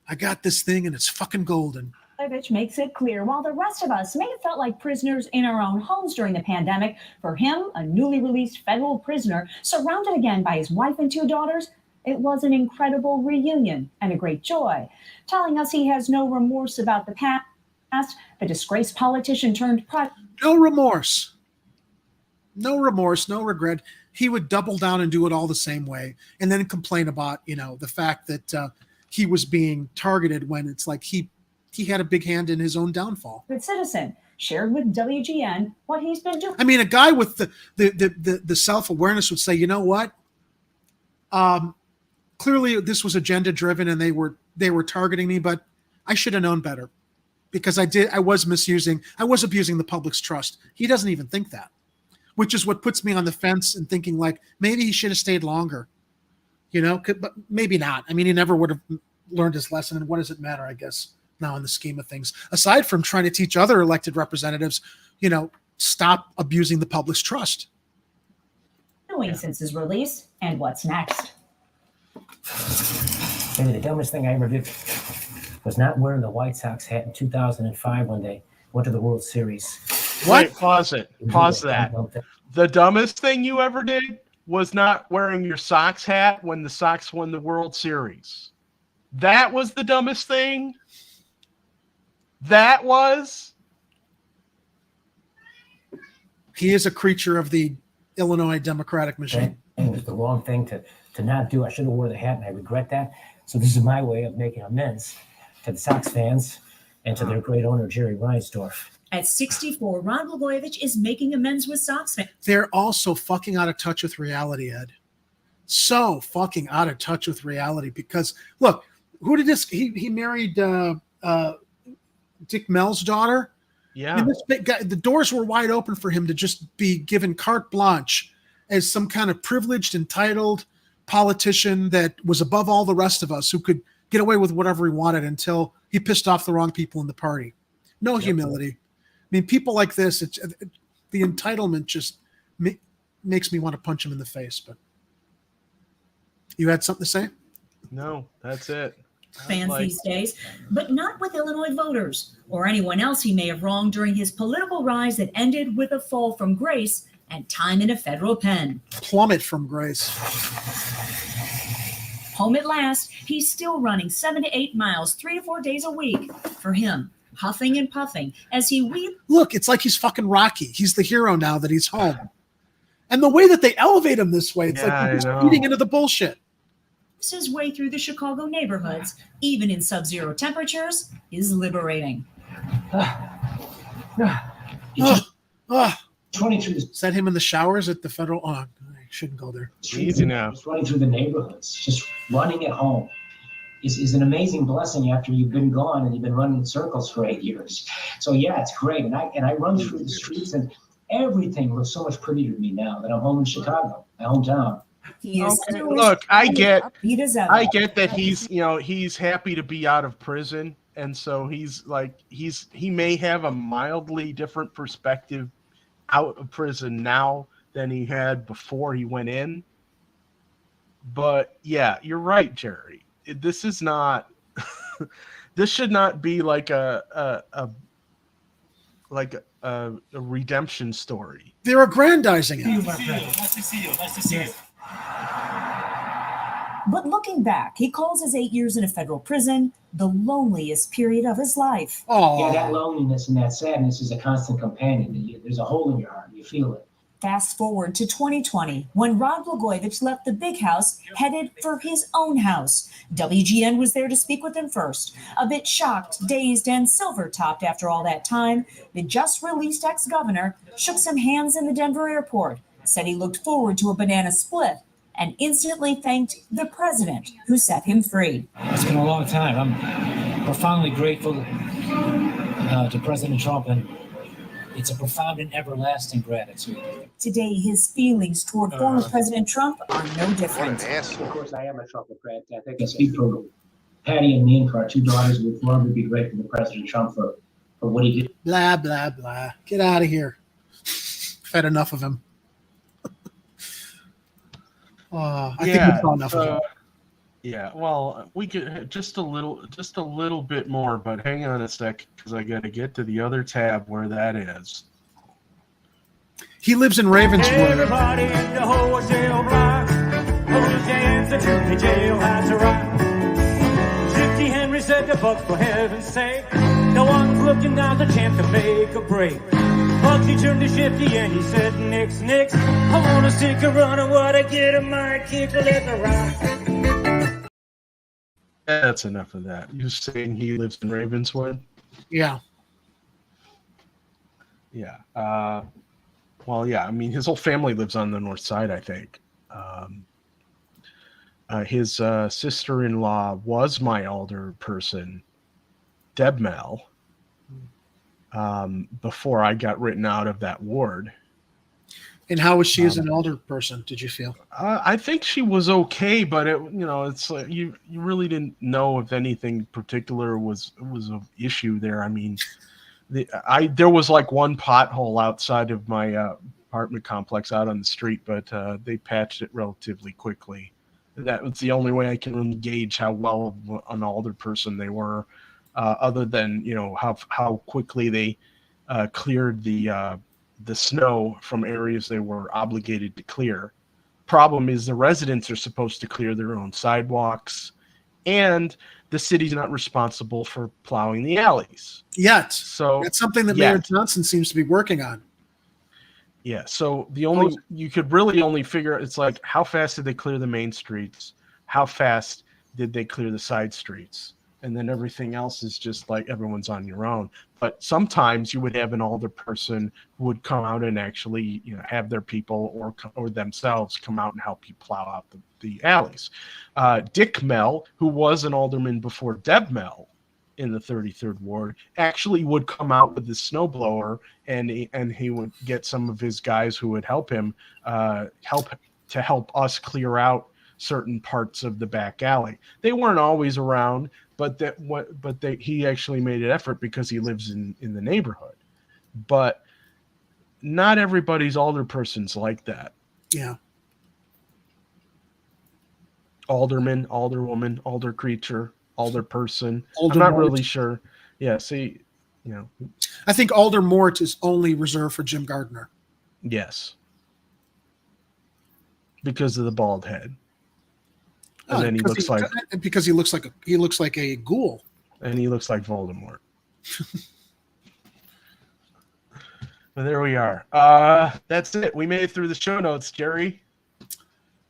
I got this thing and it's fucking golden. Blagojevich makes it clear while the rest of us may have felt like prisoners in our own homes during the pandemic, for him, a newly released federal prisoner, surrounded again by his wife and 2 daughters, it was an incredible reunion and a great joy. Telling us he has no remorse about the past, the disgraced politician turned no remorse. No remorse, no regret. He would double down and do it all the same way and then complain about, the fact that he was being targeted when it's like he had a big hand in his own downfall. Good citizen shared with WGN what he's been doing. I mean, a guy with the self-awareness would say, you know what? Clearly this was agenda driven and they were targeting me, but I should have known better because I was abusing the public's trust. He doesn't even think that. Which is what puts me on the fence and thinking like maybe he should have stayed longer, but maybe not. I mean, he never would have learned his lesson. And what does it matter, I guess, now in the scheme of things, aside from trying to teach other elected representatives, stop abusing the public's trust. Since his release and what's next. Maybe the dumbest thing I ever did was not wearing the White Sox hat in 2005 when they went to the World Series. Wait, pause it. Pause that. The dumbest thing you ever did was not wearing your Sox hat when the Sox won the World Series. That was the dumbest thing. That was. He is a creature of the Illinois Democratic machine. And it was the wrong thing to not do. I should have wore the hat, and I regret that. So this is my way of making amends to the Sox fans and to their great owner, Jerry Reinsdorf. At 64, Rod Blagojevich is making amends with Sox fans. They're also fucking out of touch with reality, Ed. So fucking out of touch with reality because, look, who did this? He married Dick Mell's daughter. Yeah. I mean, this big guy, the doors were wide open for him to just be given carte blanche as some kind of privileged, entitled politician that was above all the rest of us who could get away with whatever he wanted until he pissed off the wrong people in the party. No humility. I mean, people like this, the entitlement just makes me want to punch him in the face. But you had something to say? No, that's it. Fans these days, but not with Illinois voters or anyone else he may have wronged during his political rise that ended with a fall from grace and time in a federal pen. Plummet from grace. Home at last, he's still running 7 to 8 miles, 3 to 4 days a week. For him, huffing and puffing as he weeps. Look, it's like he's fucking Rocky. He's the hero now that he's home. And the way that they elevate him this way, it's like he's feeding into the bullshit. His way through the Chicago neighborhoods, even in sub-zero temperatures, is liberating. 23. Is that him in the showers at the federal? Oh, I shouldn't go there. Easy now. Just running through the neighborhoods, just running at home is an amazing blessing after you've been gone and you've been running in circles for 8 years. So yeah, it's great. And I run through the streets and everything looks so much prettier to me now that I'm home in Chicago, my hometown. Okay, look, I get that he's happy to be out of prison, and so he may have a mildly different perspective out of prison now than he had before he went in. But yeah, you're right, Jerry. This is not. This should not be like a redemption story. They're aggrandizing it. Nice to see you. But looking back, he calls his 8 years in a federal prison the loneliest period of his life. Oh, yeah, that loneliness and that sadness is a constant companion. There's a hole in your heart. You feel it. Fast forward to 2020, when Rod Blagojevich left the big house, headed for his own house. WGN was there to speak with him first. A bit shocked, dazed, and silver-topped after all that time, the just-released ex-governor shook some hands in the Denver airport, said he looked forward to a banana split, and instantly thanked the president who set him free. It's been a long time. I'm profoundly grateful to President Trump, and it's a profound and everlasting gratitude. Today, his feelings toward former President Trump are no different. Of course, I am a Trumpocrat. I think I speak for Patty and me and for our two daughters. We'd forever be grateful to President Trump for what he did. Blah, blah, blah. Get out of here. I've had enough of him. I think we've had enough of him. Yeah, well, we could just a little bit more, but hang on a sec because I got to get to the other tab where that is. He lives in Ravenswood. Everybody in the whole jail block, who's the answer to the jailhouse arrive? Shifty Henry said to Buck, for heaven's sake, no one's looking now's a chance to make a break. Bugsy turned to Shifty and he said, Nix, I wanna stick a run and what I get a my kick, let the rock. That's enough of that. You're saying he lives in Ravenswood? Yeah. Yeah. Well, yeah. I mean, his whole family lives on the north side, I think. His sister-in-law was my alder person, Deb Mel, before I got written out of that ward. And how was she as an older person, did you feel? I think she was okay, but it's like you really didn't know if anything particular was an issue there. I mean, there was like one pothole outside of my apartment complex out on the street, but they patched it relatively quickly. That was the only way I can really gauge how well an older person they were, other than how quickly they cleared the snow from areas they were obligated to clear. Problem is the residents are supposed to clear their own sidewalks, and the city's not responsible for plowing the alleys. Yet. So that's something that Mayor Johnson seems to be working on. Yeah, so you could really only figure, it's like, how fast did they clear the main streets? How fast did they clear the side streets? And then everything else is just like everyone's on your own. But sometimes you would have an older person who would come out and actually, have their people or themselves come out and help you plow out the alleys. Dick Mell, who was an alderman before Deb Mell in the 33rd Ward, actually would come out with his snowblower and he would get some of his guys who would help him help us clear out certain parts of the back alley. They weren't always around, but he actually made an effort because he lives in the neighborhood. But not everybody's alder person's like that. Yeah. Alderman, alderwoman, alder creature, alder person. Alder I'm not Mort. really sure. Yeah, see, I think Alder Mort is only reserved for Jim Gardner. Yes. Because of the bald head. And then he looks like a ghoul. And he looks like Voldemort. But there we are. That's it. We made it through the show notes, Jerry.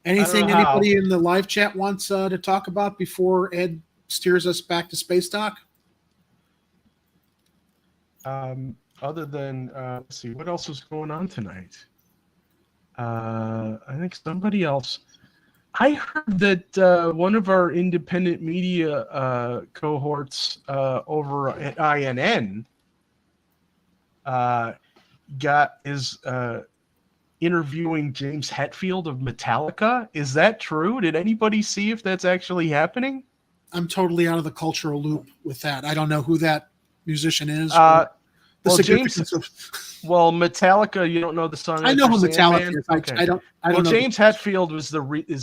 Anything anybody in the live chat wants to talk about before Ed steers us back to Space Dock? Other than, let's see, what else was going on tonight? I think somebody else. I heard that one of our independent media cohorts over at INN is interviewing James Hetfield of Metallica. Is that true? Did anybody see if that's actually happening? I'm totally out of the cultural loop with that. I don't know who that musician is. Metallica. You don't know the song. I know who Metallica is. Okay. I don't know. James Hetfield is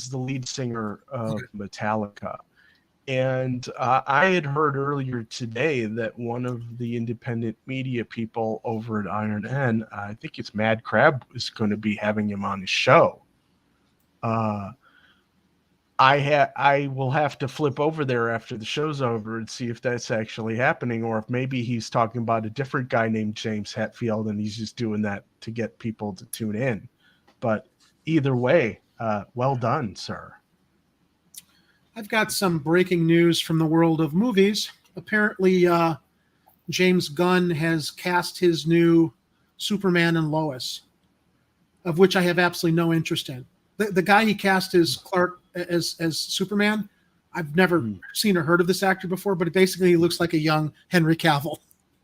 the lead singer of Metallica, and I had heard earlier today that one of the independent media people over at INN, I think it's Mad Crab, is going to be having him on his show. I will have to flip over there after the show's over and see if that's actually happening, or if maybe he's talking about a different guy named James Hetfield and he's just doing that to get people to tune in. But either way, well done, sir. I've got some breaking news from the world of movies. Apparently, James Gunn has cast his new Superman and Lois, of which I have absolutely no interest in. The guy he cast as Clark as Superman, I've never seen or heard of this actor before, but basically he looks like a young Henry Cavill.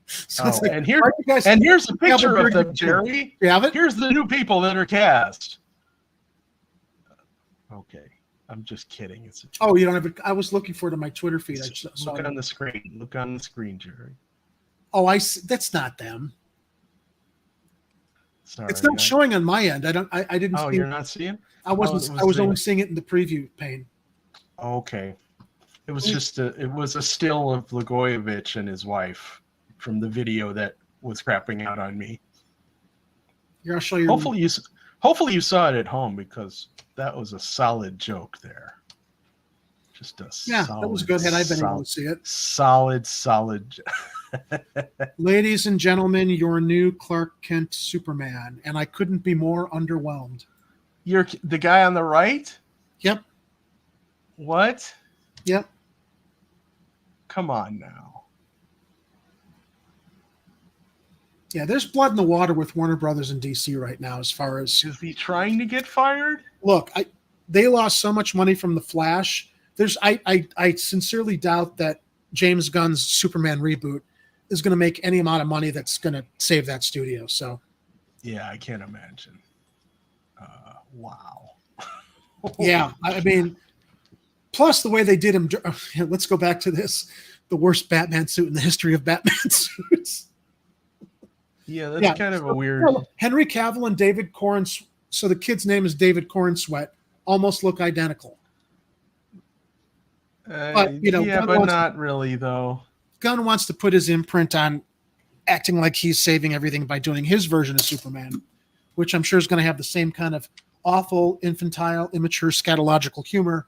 So and here's a picture of them, Jerry. You have it? Here's the new people that are cast. Okay, I'm just kidding. You don't have it. I was looking for it on my Twitter feed. Look on the screen. Look on the screen, Jerry. Oh, I see. That's not them. Sorry, it's not showing on my end. I didn't. Oh, you're not seeing? I wasn't. I was only seeing it in the preview pane. Okay, it was just it was a still of Blagojevich and his wife from the video that was crapping out on me. Here, I'll show you. Hopefully you saw it at home, because that was a solid joke there. Just a solid, that was good. Had I been able to see it, solid. Ladies and gentlemen, your new Clark Kent Superman, and I couldn't be more underwhelmed. You're the guy on the right? Yep. What? Yep. Come on now. Yeah, there's blood in the water with Warner Brothers and DC right now. As far as, is he trying to get fired? Look, they lost so much money from the Flash. I sincerely doubt that James Gunn's Superman reboot is going to make any amount of money that's going to save that studio. So, yeah, I can't imagine. Wow. Yeah, I mean, plus the way they did him. Let's go back to this: the worst Batman suit in the history of Batman suits. Yeah, that's kind of a weird. Henry Cavill and David Corn. So the kid's name is David Cornsweet. Almost look identical. But but not really though. Gunn wants to put his imprint on acting like he's saving everything by doing his version of Superman, which I'm sure is going to have the same kind of awful, infantile, immature, scatological humor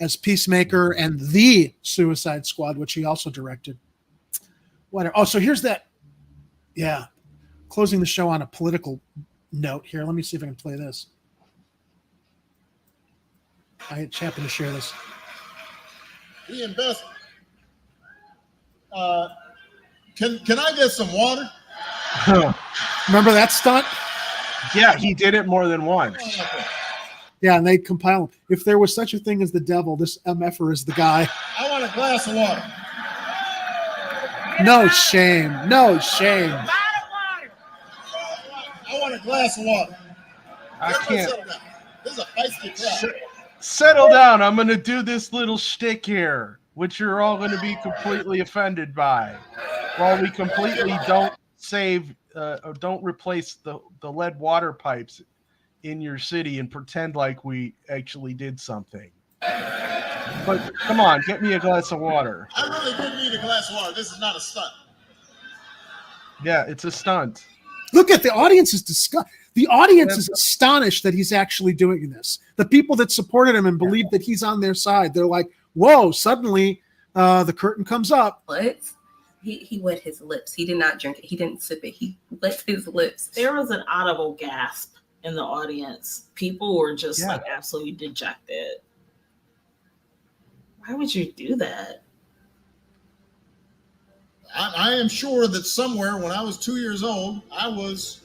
as Peacemaker and the Suicide Squad, which he also directed. Whatever. Oh, so here's that. Yeah. Closing the show on a political note here. Let me see if I can play this. I happened to share this. We invest. Can I get some water? Remember that stunt? Yeah, he did it more than once. Yeah, and they compile them. If there was such a thing as the devil, this MFer is the guy. I want a glass of water. No shame. No shame. I want a glass of water. I Everybody can't. settle down. This is a feisty crowd. Settle down. I'm going to do this little shtick here, which you're all going to be completely offended by, while we completely don't save or don't replace the lead water pipes in your city and pretend like we actually did something. But come on, get me a glass of water. I really do need a glass of water. This is not a stunt. Yeah, it's a stunt. Look at the audience is the audience is astonished that he's actually doing this. The people that supported him and believe that he's on their side, they're like, whoa, suddenly the curtain comes up. What? He wet his lips. He did not drink it. He didn't sip it. He wet his lips. There was an audible gasp in the audience. People were just like absolutely dejected. Why would you do that? I am sure that somewhere when I was 2 years old, I was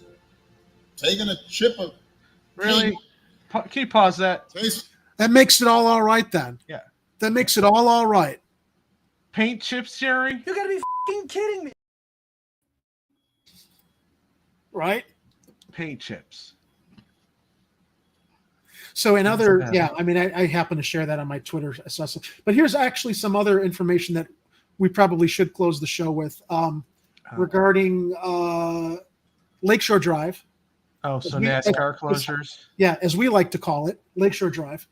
taking a chip of Really? Can you pause that? That makes it all right then. Yeah. That makes it all right. Paint chips, Jerry? You gotta be f***ing kidding me. Right? Paint chips. So in other, I mean, I happen to share that on my Twitter. But here's actually some other information that we probably should close the show with regarding Lakeshore Drive. Oh, so NASCAR closures? Yeah, as we like to call it, Lakeshore Drive.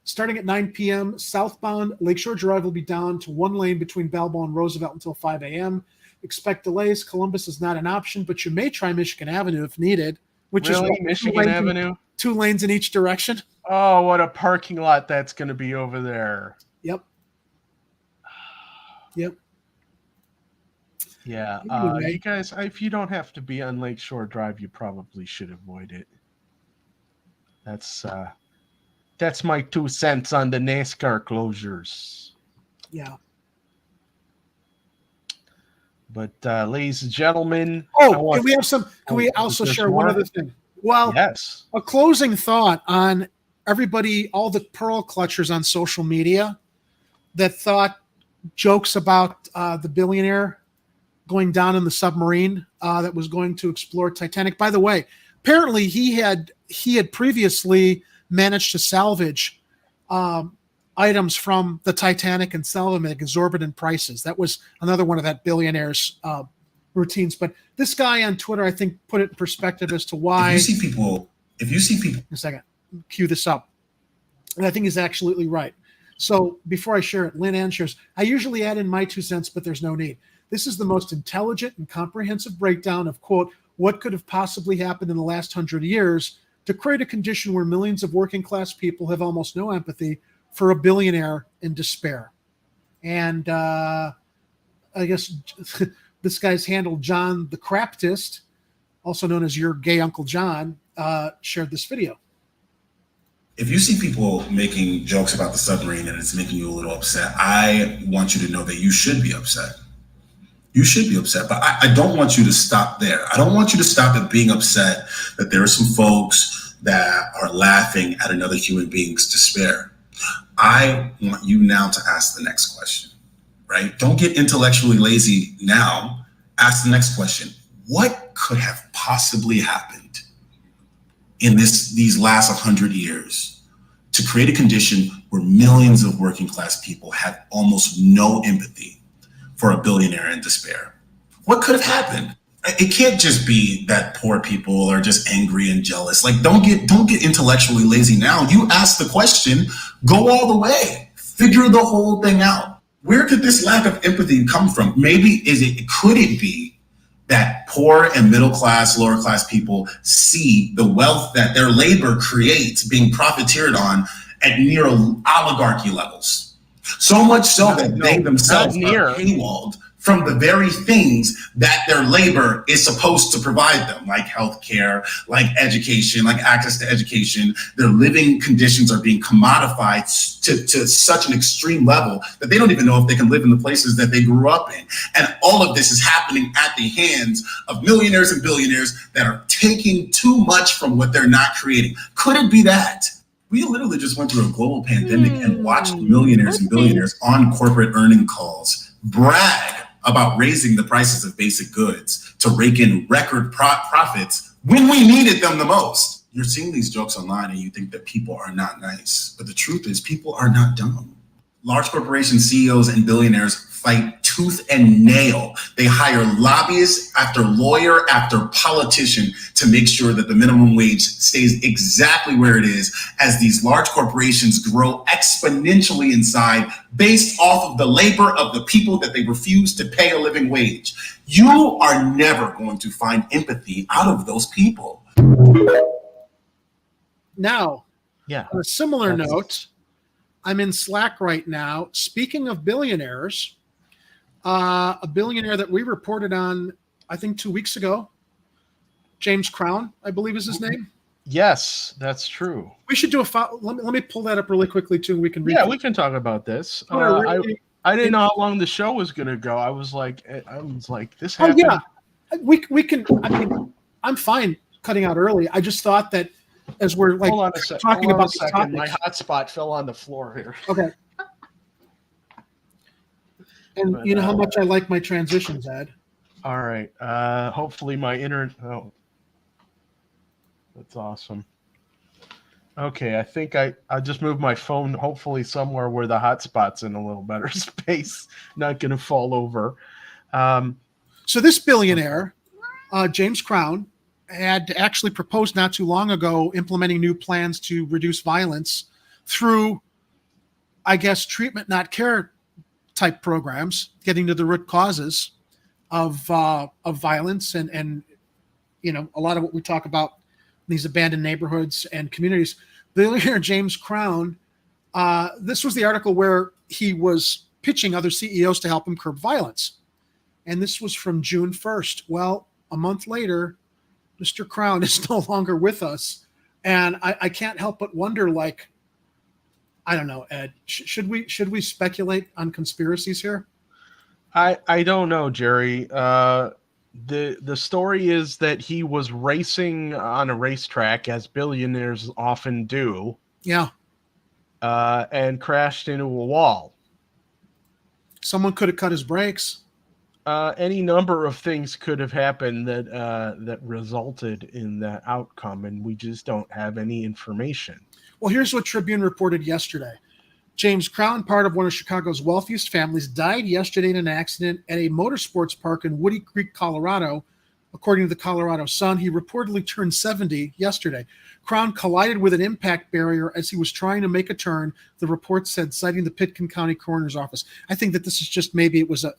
Starting at 9 p.m., southbound Lakeshore Drive will be down to one lane between Balboa and Roosevelt until 5 a.m. Expect delays. Columbus is not an option, but you may try Michigan Avenue if needed, which is what, Michigan Avenue? 2 lanes in each direction. Oh, what a parking lot that's going to be over there. Yep. Yep. Yeah. Anyway. You guys, if you don't have to be on Lakeshore Drive, you probably should avoid it. That's my 2 cents on the NASCAR closures. Yeah. But ladies and gentlemen, can we have some? Can we also share one other thing? Well, yes. A closing thought on everybody, all the pearl clutchers on social media that thought jokes about the billionaire going down in the submarine that was going to explore Titanic. By the way, apparently he had previously managed to salvage items from the Titanic and sell them at exorbitant prices. That was another one of that billionaire's routines. But this guy on Twitter, I think, put it in perspective as to why. If you see people. A second, cue this up. And I think he's absolutely right. So before I share it, Lynn Ann shares, I usually add in my 2 cents, but there's no need. This is the most intelligent and comprehensive breakdown of, quote, what could have possibly happened in the last 100 years to create a condition where millions of working class people have almost no empathy for a billionaire in despair. And I guess this guy's handle, John the Craptist, also known as your gay Uncle John, shared this video. If you see people making jokes about the submarine and it's making you a little upset, I want you to know that you should be upset. You should be upset, but I don't want you to stop there. I don't want you to stop at being upset that there are some folks that are laughing at another human being's despair. I want you now to ask the next question, right? Don't get intellectually lazy now. Ask the next question. What could have possibly happened in these last 100 years to create a condition where millions of working class people have almost no empathy for a billionaire in despair? What could have happened? It can't just be that poor people are just angry and jealous. Like, don't get intellectually lazy now. You ask the question, go all the way, figure the whole thing out. Where could this lack of empathy come from? Could it be that poor and middle class, lower class people see the wealth that their labor creates being profiteered on at near oligarchy levels. So much so that they themselves are paywalled from the very things that their labor is supposed to provide them, like healthcare, like education, like access to education. Their living conditions are being commodified to such an extreme level that they don't even know if they can live in the places that they grew up in. And all of this is happening at the hands of millionaires and billionaires that are taking too much from what they're not creating. Could it be that? We literally just went through a global pandemic and watched millionaires and billionaires on corporate earning calls brag about raising the prices of basic goods to rake in record profits when we needed them the most. You're seeing these jokes online and you think that people are not nice, but the truth is people are not dumb. Large corporation CEOs and billionaires fight tooth and nail. They hire lobbyists after lawyer after politician to make sure that the minimum wage stays exactly where it is as these large corporations grow exponentially in size based off of the labor of the people that they refuse to pay a living wage. You are never going to find empathy out of those people. Now, on a similar note, I'm in Slack right now. Speaking of billionaires, a billionaire that we reported on, I think 2 weeks ago, James Crown, I believe is his name. Yes, that's true. We should do a let me pull that up really quickly too. We can read we can talk about this. I I didn't know how long the show was going to go. I was like, this Oh happened. yeah, we can. I mean, I'm fine cutting out early. I just thought that as we're like Hold on a sec. talking Hold on about a second. these My topics. hotspot fell on the floor here. Okay. And you know how much I like my transitions, Ed. All right. Hopefully my internet. Oh, that's awesome. Okay, I think I just moved my phone. Hopefully somewhere where the hotspot's in a little better space. Not going to fall over. So this billionaire, James Crown, had actually proposed not too long ago implementing new plans to reduce violence through, I guess, treatment, not care type programs, getting to the root causes of violence and you know, a lot of what we talk about in these abandoned neighborhoods and communities. Billionaire James Crown, this was the article where he was pitching other CEOs to help him curb violence. And this was from June 1st. Well, a month later, Mr. Crown is no longer with us. And I can't help but wonder, like, I don't know, Ed, should we speculate on conspiracies here? I don't know, Jerry. The story is that he was racing on a racetrack, as billionaires often do. Yeah. And crashed into a wall. Someone could have cut his brakes. Any number of things could have happened that resulted in that outcome, and we just don't have any information. Well, here's what Tribune reported yesterday. James Crown, part of one of Chicago's wealthiest families, died yesterday in an accident at a motorsports park in Woody Creek, Colorado. According to the Colorado Sun, he reportedly turned 70 yesterday. Crown collided with an impact barrier as he was trying to make a turn, the report said, citing the Pitkin County Coroner's Office. I think that this is just maybe it was a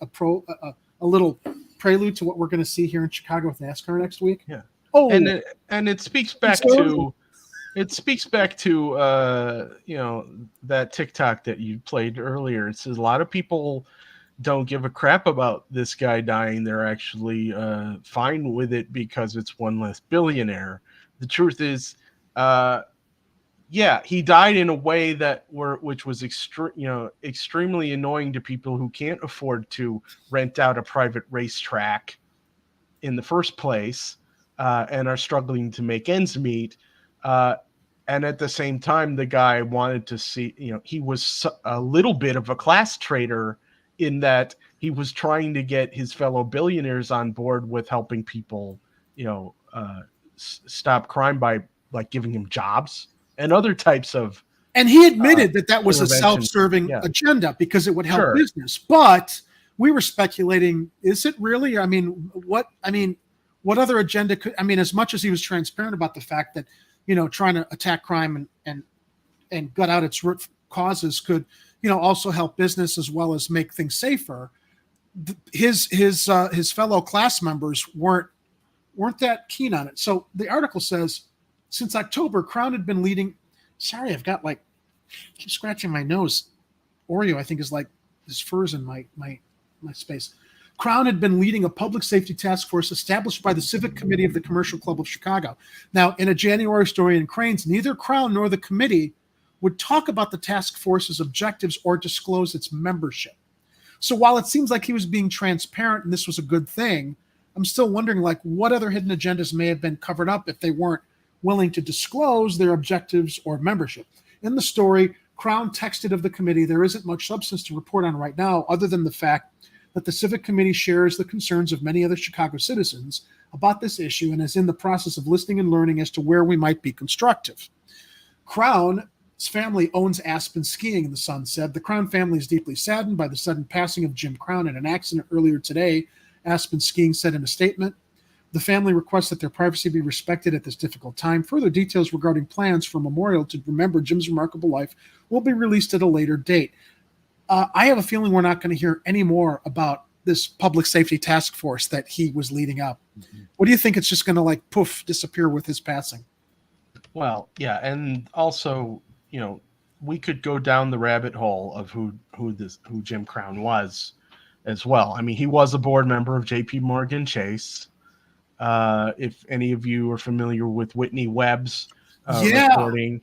little prelude to what we're going to see here in Chicago with NASCAR next week. Yeah. Oh, and it speaks back to you know, that TikTok that you played earlier. It says a lot of people don't give a crap about this guy dying. They're actually fine with it because it's one less billionaire. The truth is, he died in a way which was extremely annoying to people who can't afford to rent out a private racetrack in the first place and are struggling to make ends meet. And at the same time, the guy wanted to see, he was a little bit of a class traitor in that he was trying to get his fellow billionaires on board with helping people, stop crime by like giving him jobs and other types of. And he admitted that was a self-serving Yeah. agenda because it would help Sure. business. But we were speculating, is it really? What other agenda could, as much as he was transparent about the fact that, trying to attack crime and gut out its root causes could, also help business as well as make things safer. his fellow class members weren't that keen on it. So the article says, since October, Crown had been leading. Sorry, I've got keep scratching my nose. Oreo, I think, is like there's furs in my space. Crown had been leading a public safety task force established by the Civic Committee of the Commercial Club of Chicago. Now, in a January story in Cranes, neither Crown nor the committee would talk about the task force's objectives or disclose its membership. So while it seems like he was being transparent and this was a good thing, I'm still wondering what other hidden agendas may have been covered up if they weren't willing to disclose their objectives or membership. In the story, Crown texted of the committee, there isn't much substance to report on right now other than the fact that the Civic Committee shares the concerns of many other Chicago citizens about this issue and is in the process of listening and learning as to where we might be constructive. Crown's family owns Aspen Skiing, the Sun said. The Crown family is deeply saddened by the sudden passing of Jim Crown in an accident earlier today, Aspen Skiing said in a statement. The family requests that their privacy be respected at this difficult time. Further details regarding plans for a memorial to remember Jim's remarkable life will be released at a later date. I have a feeling we're not going to hear any more about this public safety task force that he was leading up. Mm-hmm. What do you think? It's just going to poof, disappear with his passing? Well, yeah. And also, we could go down the rabbit hole of who Jim Crown was as well. I mean, he was a board member of JP Morgan Chase. If any of you are familiar with Whitney Webb's reporting.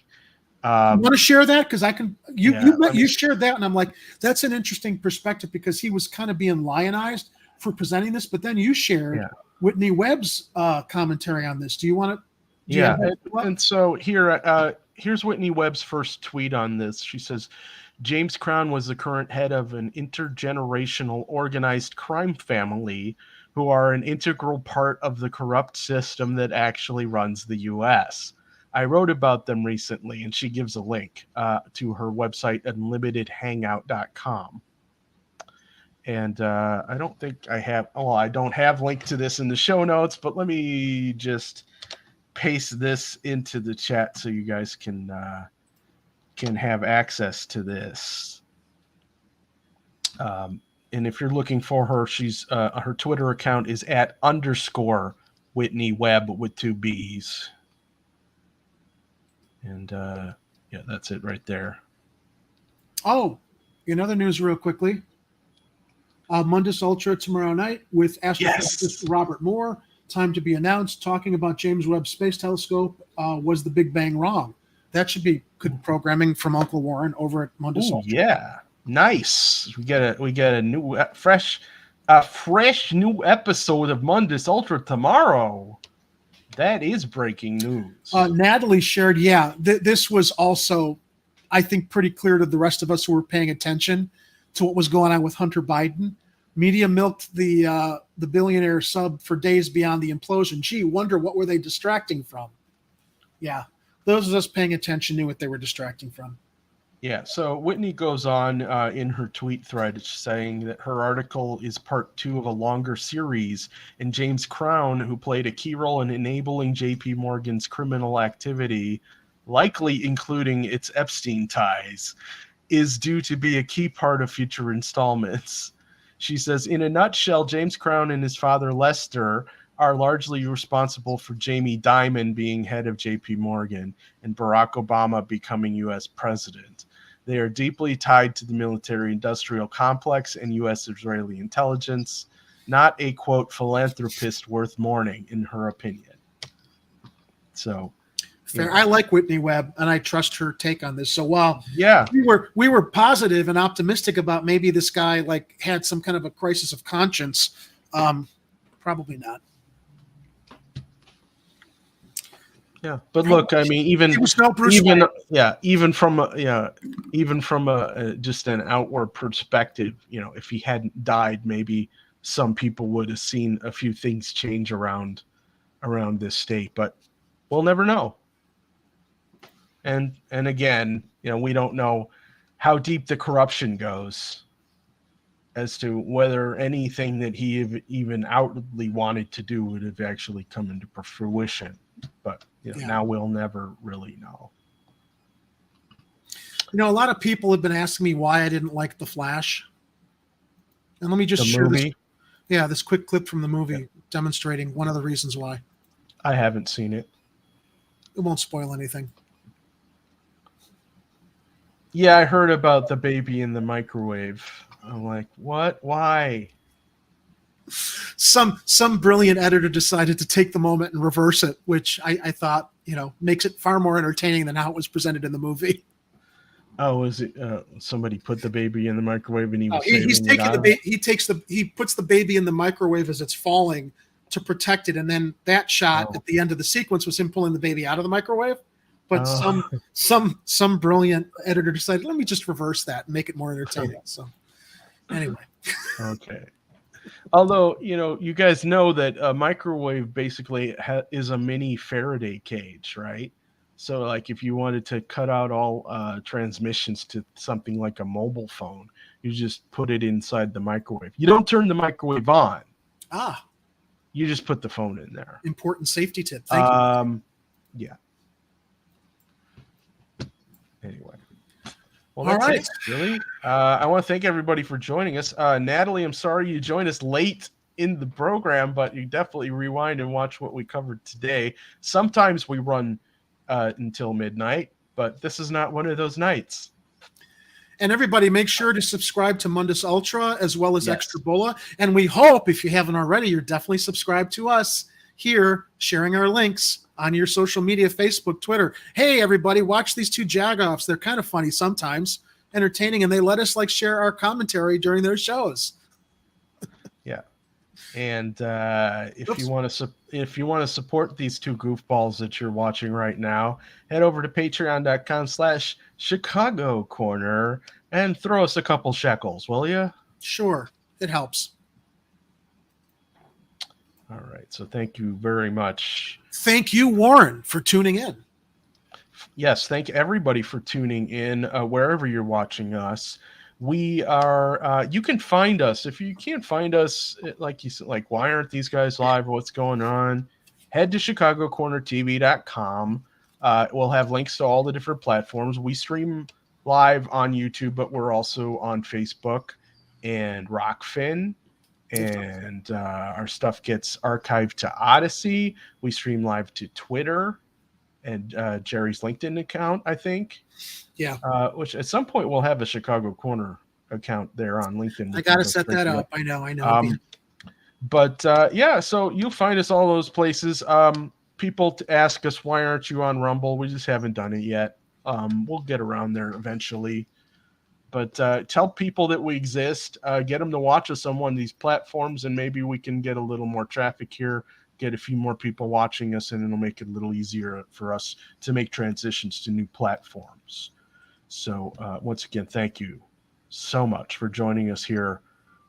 You want to share that? Because I can. You shared that, and I'm like, that's an interesting perspective because he was kind of being lionized for presenting this, but then you shared Whitney Webb's commentary on this. Do you want to? Yeah, and so here's Whitney Webb's first tweet on this. She says, James Crown was the current head of an intergenerational organized crime family who are an integral part of the corrupt system that actually runs the U.S. I wrote about them recently, and she gives a link to her website, unlimitedhangout.com. And I don't think I have, I don't have link to this in the show notes, but let me just paste this into the chat so you guys can have access to this. And if you're looking for her, she's her Twitter account is @_ Whitney Webb with 2 B's. And yeah, that's it right there. Oh, in other news, real quickly, Mundus Ultra tomorrow night with astrophysicist Robert Moore. Time to be announced. Talking about James Webb Space Telescope. Was the Big Bang wrong? That should be good programming from Uncle Warren over at Mundus Ultra. Yeah, nice. We get a new fresh new episode of Mundus Ultra tomorrow. That is breaking news. Natalie shared, this was also, I think, pretty clear to the rest of us who were paying attention to what was going on with Hunter Biden. Media milked the billionaire sub for days beyond the implosion. Gee, wonder what were they distracting from? Yeah, those of us paying attention knew what they were distracting from. Yeah, so Whitney goes on in her tweet thread saying that her article is part 2 of a longer series, and James Crown, who played a key role in enabling JP Morgan's criminal activity, likely including its Epstein ties, is due to be a key part of future installments. She says, in a nutshell, James Crown and his father Lester are largely responsible for Jamie Dimon being head of JP Morgan and Barack Obama becoming U.S. president. They are deeply tied to the military-industrial complex and U.S.-Israeli intelligence, not a, quote, philanthropist worth mourning, in her opinion. So, fair. I like Whitney Webb, and I trust her take on this. So while we were positive and optimistic about maybe this guy had some kind of a crisis of conscience, probably not. Yeah, but look, I mean, even from just an outward perspective, if he hadn't died, maybe some people would have seen a few things change around this state, but we'll never know. And again, we don't know how deep the corruption goes as to whether anything that he even outwardly wanted to do would have actually come into fruition. But now we'll never really know. A lot of people have been asking me why I didn't like The Flash. And let me just The share movie? this quick clip from the movie demonstrating one of the reasons why. I haven't seen it. It won't spoil anything. Yeah, I heard about the baby in the microwave. I'm like, what? Why? Some brilliant editor decided to take the moment and reverse it, which I thought, makes it far more entertaining than how it was presented in the movie. Oh, is it somebody put the baby in the microwave and he was He's saving it taking out? he puts the baby in the microwave as it's falling to protect it, and then that shot at the end of the sequence was him pulling the baby out of the microwave. But some brilliant editor decided, let me just reverse that and make it more entertaining. So anyway. Okay. Although, you guys know that a microwave basically is a mini Faraday cage, right? So, like, if you wanted to cut out all transmissions to something like a mobile phone, you just put it inside the microwave. You don't turn the microwave on. You just put the phone in there. Important safety tip. Thank you. Yeah. Anyway. All Well, that's right. it, really. I want to thank everybody for joining us. Natalie, I'm sorry you joined us late in the program, but you definitely rewind and watch what we covered today. Sometimes we run until midnight, but this is not one of those nights. And everybody, make sure to subscribe to Mundus Ultra as well as Extra Bola. And we hope, if you haven't already, you're definitely subscribed to us here, sharing our links on your social media, Facebook, Twitter. Hey, everybody, watch these two jagoffs. They're kind of funny sometimes, entertaining, and they let us share our commentary during their shows. Yeah. And if you want to support these two goofballs that you're watching right now, head over to patreon.com/Chicago Corner and throw us a couple shekels, will you? Sure. It helps. All right. So thank you very much. Thank you, Warren, for tuning in. Yes. Thank everybody for tuning in wherever you're watching us. We are, you can find us. If you can't find us, like you said, like, why aren't these guys live? What's going on? Head to ChicagoCornerTV.com. We'll have links to all the different platforms. We stream live on YouTube, but we're also on Facebook and Rockfin. And our stuff gets archived to Odyssey. We stream live to Twitter and Jerry's LinkedIn account, I think. Yeah. Which at some point we'll have a Chicago Corner account there on LinkedIn. I got to set that up. I know. But yeah, so you'll find us all those places. People ask us, why aren't you on Rumble? We just haven't done it yet. We'll get around there eventually. But tell people that we exist. Get them to watch us on one of these platforms, and maybe we can get a little more traffic here, get a few more people watching us, and it'll make it a little easier for us to make transitions to new platforms. So once again, thank you so much for joining us here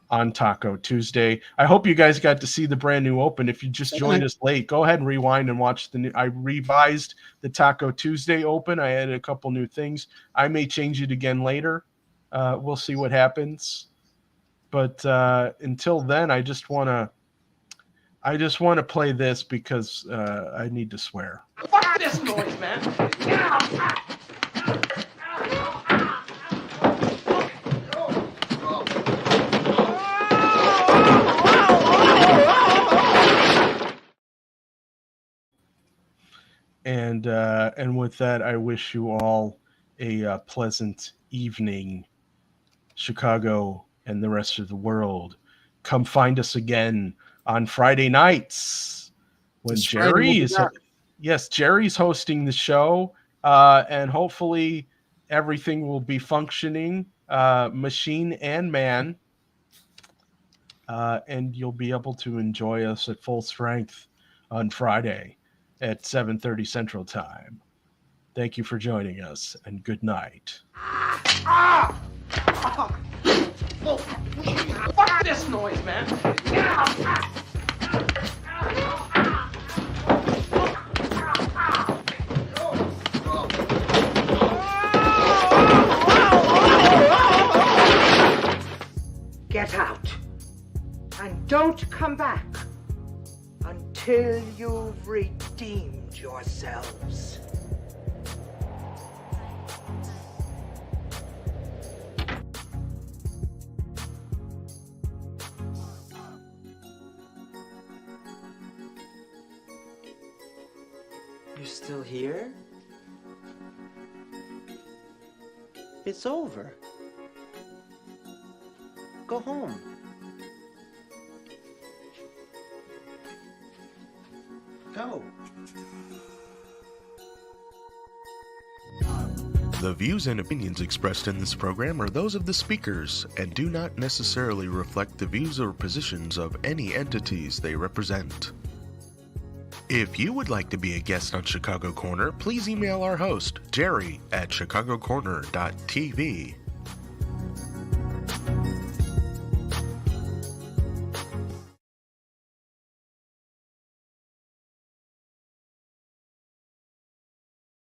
on Taco Tuesday. I hope you guys got to see the brand new open. If you just joined us late, go ahead and rewind and watch the new. I revised the Taco Tuesday open. I added a couple new things. I may change it again later. We'll see what happens. But until then, I just want to play this because I need to swear. Fuck this noise, man. And with that, I wish you all a pleasant evening, Chicago and the rest of the world. Come find us again on Friday nights when Jerry's hosting the show, and hopefully everything will be functioning, machine and man, and you'll be able to enjoy us at full strength on Friday at 7:30 Central Time. Thank you for joining us, and good night. Fuck this noise, man. Get out. And don't come back until you've redeemed yourselves. You're still here? It's over. Go home. Go. The views and opinions expressed in this program are those of the speakers and do not necessarily reflect the views or positions of any entities they represent. If you would like to be a guest on Chicago Corner, please email our host, Jerry, at chicagocorner.tv.